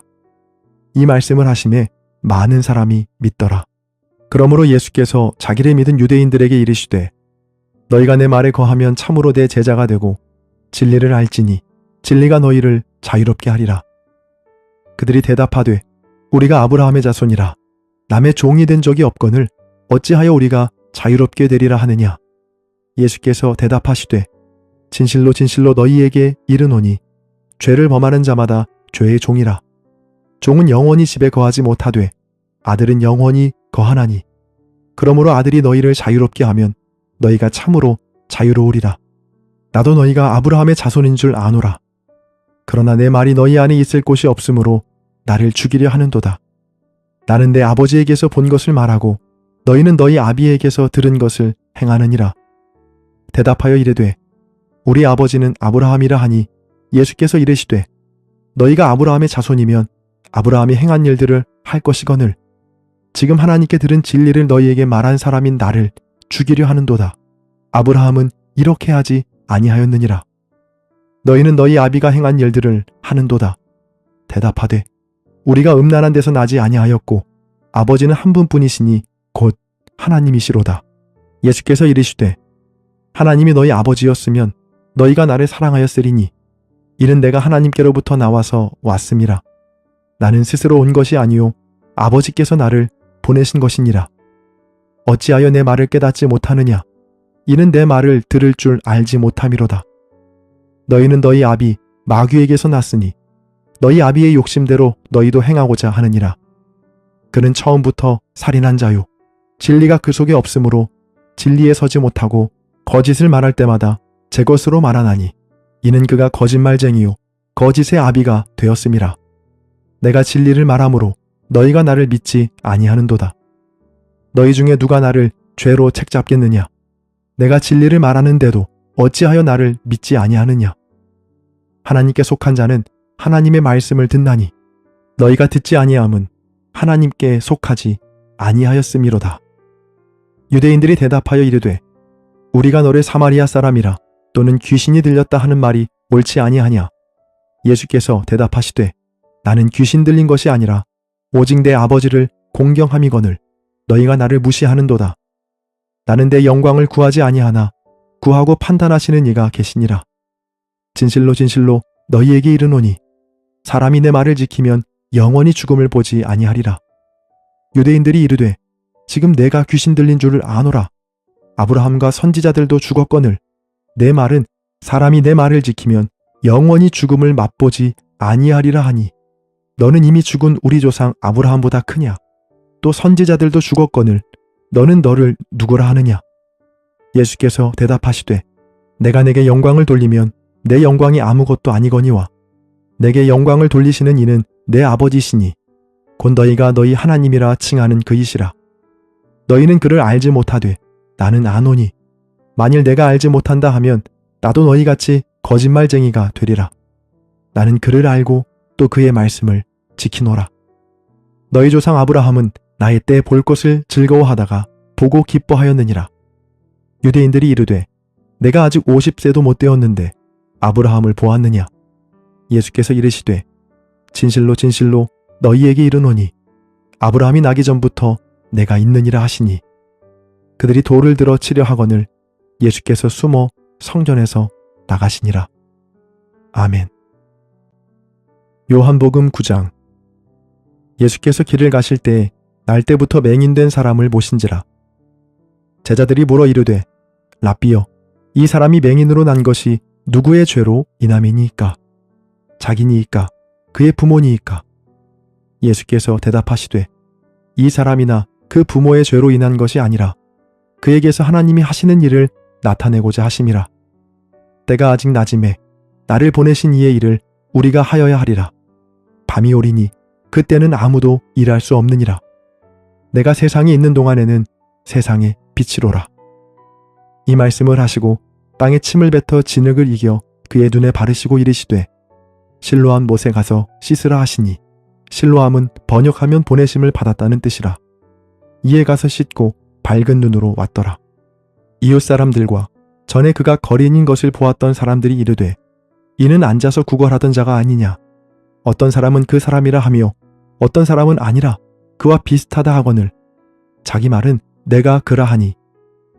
이 말씀을 하심에 많은 사람이 믿더라. 그러므로 예수께서 자기를 믿은 유대인들에게 이르시되 너희가 내 말에 거하면 참으로 내 제자가 되고 진리를 알지니 진리가 너희를 자유롭게 하리라. 그들이 대답하되 우리가 아브라함의 자손이라 남의 종이 된 적이 없거늘 어찌하여 우리가 자유롭게 되리라 하느냐? 예수께서 대답하시되 진실로 진실로 너희에게 이르노니 죄를 범하는 자마다 죄의 종이라. 종은 영원히 집에 거하지 못하되 아들은 영원히 거하나니 그러므로 아들이 너희를 자유롭게 하면 너희가 참으로 자유로우리라. 나도 너희가 아브라함의 자손인 줄 아노라. 그러나 내 말이 너희 안에 있을 곳이 없으므로 나를 죽이려 하는도다. 나는 내 아버지에게서 본 것을 말하고 너희는 너희 아비에게서 들은 것을 행하느니라. 대답하여 이르되 우리 아버지는 아브라함이라 하니 예수께서 이르시되 너희가 아브라함의 자손이면 아브라함이 행한 일들을 할 것이거늘 지금 하나님께 들은 진리를 너희에게 말한 사람인 나를 죽이려 하는도다. 아브라함은 이렇게 하지 아니하였느니라. 너희는 너희 아비가 행한 일들을 하는도다. 대답하되 우리가 음란한 데서 나지 아니하였고 아버지는 한 분뿐이시니 곧 하나님이시로다. 예수께서 이르시되 하나님이 너희 아버지였으면 너희가 나를 사랑하였으리니 이는 내가 하나님께로부터 나와서 왔음이라. 나는 스스로 온 것이 아니요 아버지께서 나를 보내신 것이니라. 어찌하여 내 말을 깨닫지 못하느냐? 이는 내 말을 들을 줄 알지 못함이로다. 너희는 너희 아비 마귀에게서 났으니 너희 아비의 욕심대로 너희도 행하고자 하느니라. 그는 처음부터 살인한 자요 진리가 그 속에 없으므로 진리에 서지 못하고 거짓을 말할 때마다 제 것으로 말하나니 이는 그가 거짓말쟁이요 거짓의 아비가 되었음이라. 내가 진리를 말하므로 너희가 나를 믿지 아니하는도다. 너희 중에 누가 나를 죄로 책잡겠느냐? 내가 진리를 말하는데도 어찌하여 나를 믿지 아니하느냐? 하나님께 속한 자는 하나님의 말씀을 듣나니 너희가 듣지 아니함은 하나님께 속하지 아니하였음이로다. 유대인들이 대답하여 이르되 우리가 너를 사마리아 사람이라 또는 귀신이 들렸다 하는 말이 옳지 아니하냐? 예수께서 대답하시되 나는 귀신 들린 것이 아니라 오직 내 아버지를 공경함이거늘 너희가 나를 무시하는도다. 나는 내 영광을 구하지 아니하나 구하고 판단하시는 이가 계시니라. 진실로 진실로 너희에게 이르노니 사람이 내 말을 지키면 영원히 죽음을 보지 아니하리라. 유대인들이 이르되 지금 내가 귀신 들린 줄을 아노라. 아브라함과 선지자들도 죽었거늘 내 말은 사람이 내 말을 지키면 영원히 죽음을 맛보지 아니하리라 하니 너는 이미 죽은 우리 조상 아브라함보다 크냐? 또 선지자들도 죽었거늘 너는 너를 누구라 하느냐? 예수께서 대답하시되 내가 내게 영광을 돌리면 내 영광이 아무것도 아니거니와 내게 영광을 돌리시는 이는 내 아버지시니 곧 너희가 너희 하나님이라 칭하는 그이시라. 너희는 그를 알지 못하되 나는 아노니 만일 내가 알지 못한다 하면 나도 너희같이 거짓말쟁이가 되리라. 나는 그를 알고 또 그의 말씀을 지키노라. 너희 조상 아브라함은 나의 때 볼 것을 즐거워하다가 보고 기뻐하였느니라. 유대인들이 이르되 내가 아직 50세도 못 되었는데 아브라함을 보았느냐? 예수께서 이르시되 진실로 진실로 너희에게 이르노니 아브라함이 나기 전부터 내가 있느니라 하시니 그들이 돌을 들어 치려 하거늘 예수께서 숨어 성전에서 나가시니라. 아멘. 요한복음 9장. 예수께서 길을 가실 때에 날 때부터 맹인된 사람을 모신지라. 제자들이 물어 이르되 랍비여 이 사람이 맹인으로 난 것이 누구의 죄로 인함이니이까? 자기니이까? 그의 부모니이까? 예수께서 대답하시되 이 사람이나 그 부모의 죄로 인한 것이 아니라 그에게서 하나님이 하시는 일을 나타내고자 하심이라. 때가 아직 낮음에 나를 보내신 이의 일을 우리가 하여야 하리라. 밤이 오리니 그때는 아무도 일할 수 없느니라. 내가 세상에 있는 동안에는 세상의 빛이로라. 이 말씀을 하시고 땅에 침을 뱉어 진흙을 이겨 그의 눈에 바르시고 이르시되 실로암 못에 가서 씻으라 하시니 실로암은 번역하면 보내심을 받았다는 뜻이라. 이에 가서 씻고 밝은 눈으로 왔더라. 이웃 사람들과 전에 그가 거린인 것을 보았던 사람들이 이르되 이는 앉아서 구걸하던 자가 아니냐? 어떤 사람은 그 사람이라 하며 어떤 사람은 아니라 그와 비슷하다 하거늘 자기 말은 내가 그라 하니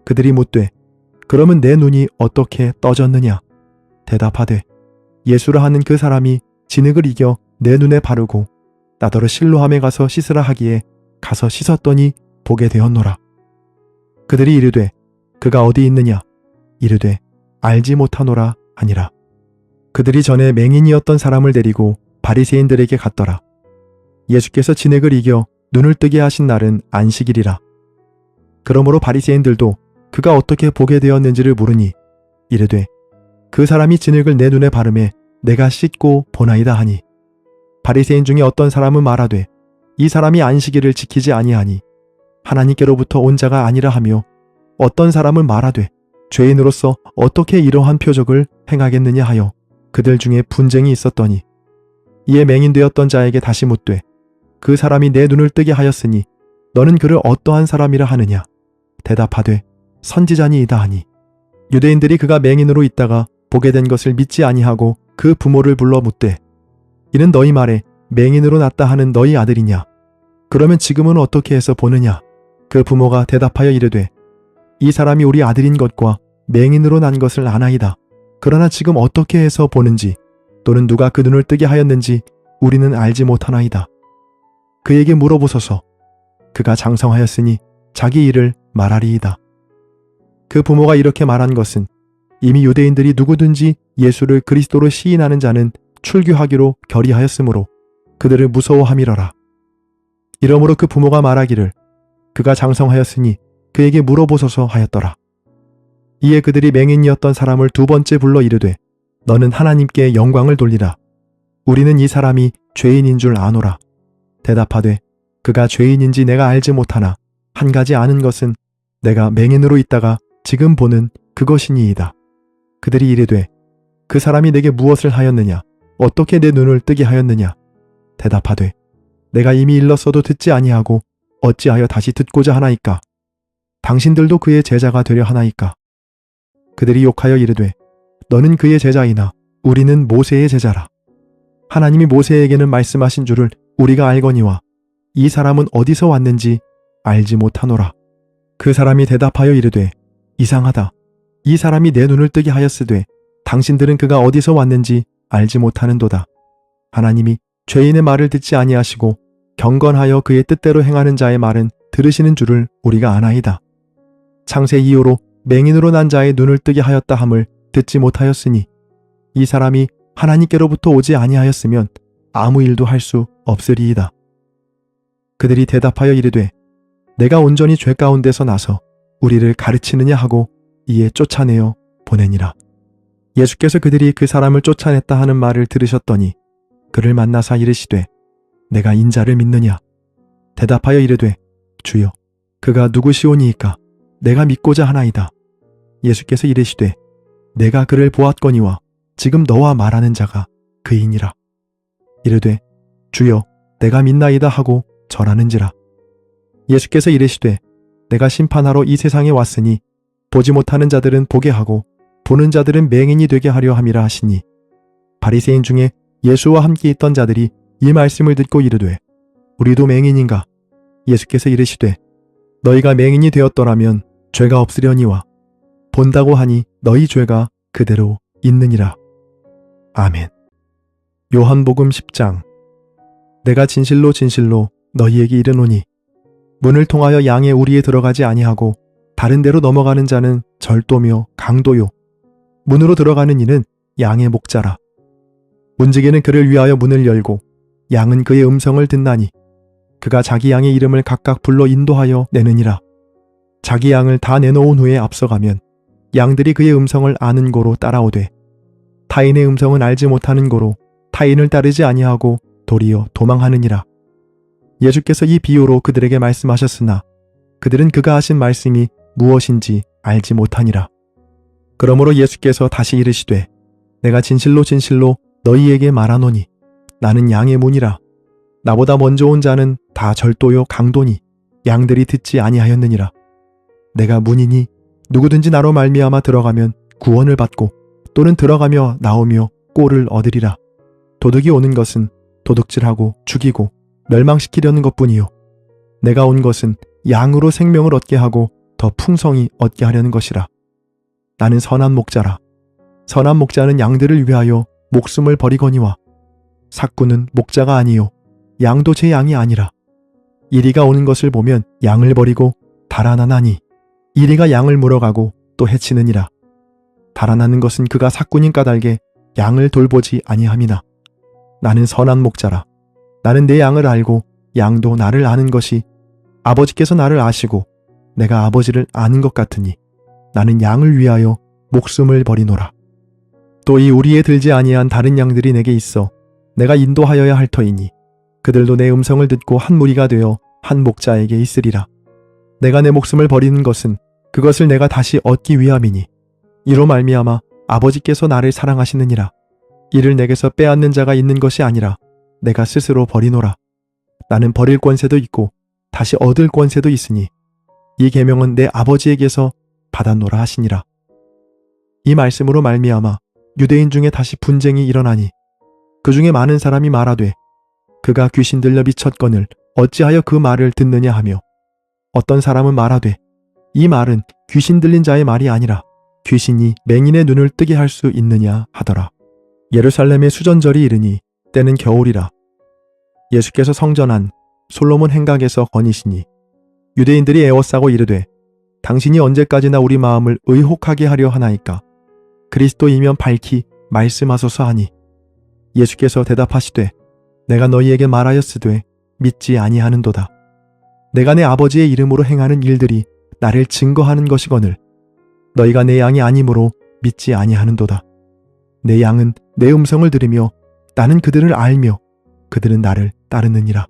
그들이 묻되 그러면 내 눈이 어떻게 떠졌느냐? 대답하되 예수라 하는 그 사람이 진흙을 이겨 내 눈에 바르고 나더러 실로암에 가서 씻으라 하기에 가서 씻었더니 보게 되었노라. 그들이 이르되 그가 어디 있느냐? 이르되 알지 못하노라 하니라. 그들이 전에 맹인이었던 사람을 데리고 바리새인들에게 갔더라. 예수께서 진흙을 이겨 눈을 뜨게 하신 날은 안식일이라. 그러므로 바리새인들도 그가 어떻게 보게 되었는지를 물으니 이르되 그 사람이 진흙을 내 눈에 바르매 내가 씻고 보나이다 하니 바리새인 중에 어떤 사람은 말하되 이 사람이 안식일을 지키지 아니하니 하나님께로부터 온 자가 아니라 하며 어떤 사람은 말하되 죄인으로서 어떻게 이러한 표적을 행하겠느냐 하여 그들 중에 분쟁이 있었더니 이에 맹인되었던 자에게 다시 묻되 그 사람이 내 눈을 뜨게 하였으니 너는 그를 어떠한 사람이라 하느냐? 대답하되 선지자니이다 하니 유대인들이 그가 맹인으로 있다가 보게 된 것을 믿지 아니하고 그 부모를 불러 묻되 이는 너희 말에 맹인으로 났다 하는 너희 아들이냐? 그러면 지금은 어떻게 해서 보느냐? 그 부모가 대답하여 이르되 이 사람이 우리 아들인 것과 맹인으로 난 것을 아나이다. 그러나 지금 어떻게 해서 보는지 또는 누가 그 눈을 뜨게 하였는지 우리는 알지 못하나이다. 그에게 물어보소서. 그가 장성하였으니 자기 일을 말하리이다. 그 부모가 이렇게 말한 것은 이미 유대인들이 누구든지 예수를 그리스도로 시인하는 자는 출교하기로 결의하였으므로 그들을 무서워함이러라. 이러므로 그 부모가 말하기를 그가 장성하였으니 그에게 물어보소서 하였더라. 이에 그들이 맹인이었던 사람을 두 번째 불러 이르되 너는 하나님께 영광을 돌리라. 우리는 이 사람이 죄인인 줄 아노라. 대답하되 그가 죄인인지 내가 알지 못하나 한 가지 아는 것은 내가 맹인으로 있다가 지금 보는 그것이니이다. 그들이 이르되 그 사람이 내게 무엇을 하였느냐? 어떻게 내 눈을 뜨게 하였느냐? 대답하되 내가 이미 일렀어도 듣지 아니하고 어찌하여 다시 듣고자 하나이까? 당신들도 그의 제자가 되려 하나이까? 그들이 욕하여 이르되 너는 그의 제자이나 우리는 모세의 제자라. 하나님이 모세에게는 말씀하신 줄을 우리가 알거니와 이 사람은 어디서 왔는지 알지 못하노라. 그 사람이 대답하여 이르되 이상하다. 이 사람이 내 눈을 뜨게 하였으되 당신들은 그가 어디서 왔는지 알지 못하는도다. 하나님이 죄인의 말을 듣지 아니하시고 경건하여 그의 뜻대로 행하는 자의 말은 들으시는 줄을 우리가 아나이다. 창세 이후로 맹인으로 난 자의 눈을 뜨게 하였다 함을 듣지 못하였으니 이 사람이 하나님께로부터 오지 아니하였으면 아무 일도 할 수 없으리이다. 그들이 대답하여 이르되 내가 온전히 죄 가운데서 나서 우리를 가르치느냐 하고 이에 쫓아내어 보내니라. 예수께서 그들이 그 사람을 쫓아냈다 하는 말을 들으셨더니 그를 만나사 이르시되 내가 인자를 믿느냐? 대답하여 이르되 주여 그가 누구시오니이까? 내가 믿고자 하나이다. 예수께서 이르시되 내가 그를 보았거니와 지금 너와 말하는 자가 그이니라. 이르되 주여 내가 믿나이다 하고 절하는지라. 예수께서 이르시되 내가 심판하러 이 세상에 왔으니 보지 못하는 자들은 보게 하고 보는 자들은 맹인이 되게 하려 함이라 하시니 바리새인 중에 예수와 함께 있던 자들이 이 말씀을 듣고 이르되 우리도 맹인인가? 예수께서 이르시되 너희가 맹인이 되었더라면 죄가 없으려니와 본다고 하니 너희 죄가 그대로 있느니라. 아멘. 요한복음 10장. 내가 진실로 진실로 너희에게 이르노니 문을 통하여 양의 우리에 들어가지 아니하고 다른 데로 넘어가는 자는 절도며 강도요 문으로 들어가는 이는 양의 목자라. 문지기는 그를 위하여 문을 열고 양은 그의 음성을 듣나니 그가 자기 양의 이름을 각각 불러 인도하여 내느니라. 자기 양을 다 내놓은 후에 앞서가면 양들이 그의 음성을 아는 고로 따라오되 타인의 음성은 알지 못하는 고로 타인을 따르지 아니하고 도리어 도망하느니라. 예수께서 이 비유로 그들에게 말씀하셨으나 그들은 그가 하신 말씀이 무엇인지 알지 못하니라. 그러므로 예수께서 다시 이르시되 내가 진실로 진실로 너희에게 말하노니 나는 양의 문이라. 나보다 먼저 온 자는 다 절도요 강도니 양들이 듣지 아니하였느니라. 내가 문이니 누구든지 나로 말미암아 들어가면 구원을 받고 또는 들어가며 나오며 꼴을 얻으리라. 도둑이 오는 것은 도둑질하고 죽이고 멸망시키려는 것뿐이요 내가 온 것은 양으로 생명을 얻게 하고 더 풍성히 얻게 하려는 것이라. 나는 선한 목자라. 선한 목자는 양들을 위하여 목숨을 버리거니와 삭구는 목자가 아니요 양도 제 양이 아니라. 이리가 오는 것을 보면 양을 버리고 달아나나니 이리가 양을 물어가고 또 해치느니라. 달아나는 것은 그가 삭구님 까닭에 양을 돌보지 아니함이나 나는 선한 목자라. 나는 내 양을 알고 양도 나를 아는 것이 아버지께서 나를 아시고 내가 아버지를 아는 것 같으니 나는 양을 위하여 목숨을 버리노라. 또 이 우리에 들지 아니한 다른 양들이 내게 있어 내가 인도하여야 할 터이니 그들도 내 음성을 듣고 한 무리가 되어 한 목자에게 있으리라. 내가 내 목숨을 버리는 것은 그것을 내가 다시 얻기 위함이니 이로 말미암아 아버지께서 나를 사랑하시느니라. 이를 내게서 빼앗는 자가 있는 것이 아니라 내가 스스로 버리노라. 나는 버릴 권세도 있고 다시 얻을 권세도 있으니 이 계명은 내 아버지에게서 받았노라 하시니라. 이 말씀으로 말미암아 유대인 중에 다시 분쟁이 일어나니 그 중에 많은 사람이 말하되 그가 귀신 들려 미쳤거늘 어찌하여 그 말을 듣느냐 하며 어떤 사람은 말하되 이 말은 귀신 들린 자의 말이 아니라 귀신이 맹인의 눈을 뜨게 할 수 있느냐 하더라. 예루살렘의 수전절이 이르니 때는 겨울이라. 예수께서 성전한 솔로몬 행각에서 거니시니 유대인들이 애워싸고 이르되 당신이 언제까지나 우리 마음을 의혹하게 하려 하나이까? 그리스도이면 밝히 말씀하소서 하니 예수께서 대답하시되 내가 너희에게 말하였으되 믿지 아니하는도다. 내가 내 아버지의 이름으로 행하는 일들이 나를 증거하는 것이거늘 너희가 내 양이 아니므로 믿지 아니하는도다. 내 양은 내 음성을 들으며 나는 그들을 알며 그들은 나를 따르느니라.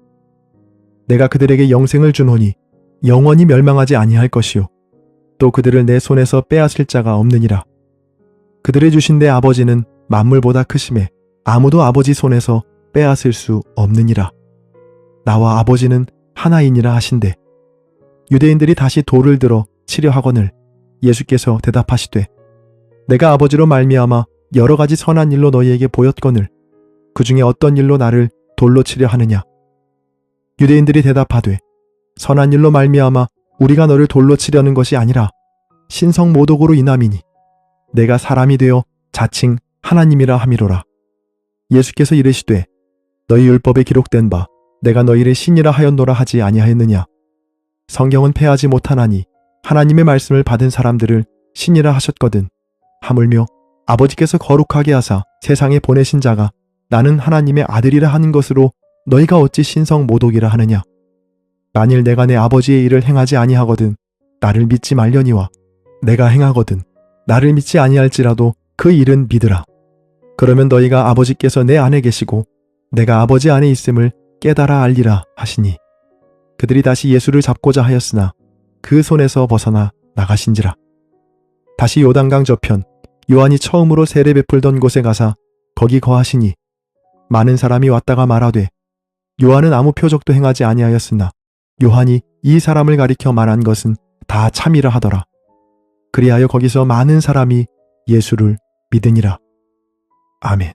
내가 그들에게 영생을 주노니 영원히 멸망하지 아니할 것이요 또 그들을 내 손에서 빼앗을 자가 없느니라. 그들의 주신 내 아버지는 만물보다 크심에 아무도 아버지 손에서 빼앗을 수 없느니라. 나와 아버지는 하나이니라 하신대. 유대인들이 다시 돌을 들어 치려 하거늘 예수께서 대답하시되 내가 아버지로 말미암아 여러 가지 선한 일로 너희에게 보였거늘 그 중에 어떤 일로 나를 돌로 치려 하느냐. 유대인들이 대답하되 선한 일로 말미암아 우리가 너를 돌로 치려는 것이 아니라 신성 모독으로 인함이니 내가 사람이 되어 자칭 하나님이라 함이로라. 예수께서 이르시되 너희 율법에 기록된 바 내가 너희를 신이라 하였노라 하지 아니하였느냐. 성경은 패하지 못하나니 하나님의 말씀을 받은 사람들을 신이라 하셨거든. 하물며 아버지께서 거룩하게 하사 세상에 보내신 자가 나는 하나님의 아들이라 하는 것으로 너희가 어찌 신성 모독이라 하느냐. 만일 내가 내 아버지의 일을 행하지 아니하거든 나를 믿지 말려니와 내가 행하거든 나를 믿지 아니할지라도 그 일은 믿으라. 그러면 너희가 아버지께서 내 안에 계시고 내가 아버지 안에 있음을 깨달아 알리라 하시니 그들이 다시 예수를 잡고자 하였으나 그 손에서 벗어나 나가신지라. 다시 요단강 저편 요한이 처음으로 세례 베풀던 곳에 가사 거기 거하시니 많은 사람이 왔다가 말하되 요한은 아무 표적도 행하지 아니하였으나 요한이 이 사람을 가리켜 말한 것은 다 참이라 하더라. 그리하여 거기서 많은 사람이 예수를 믿으니라. 아멘.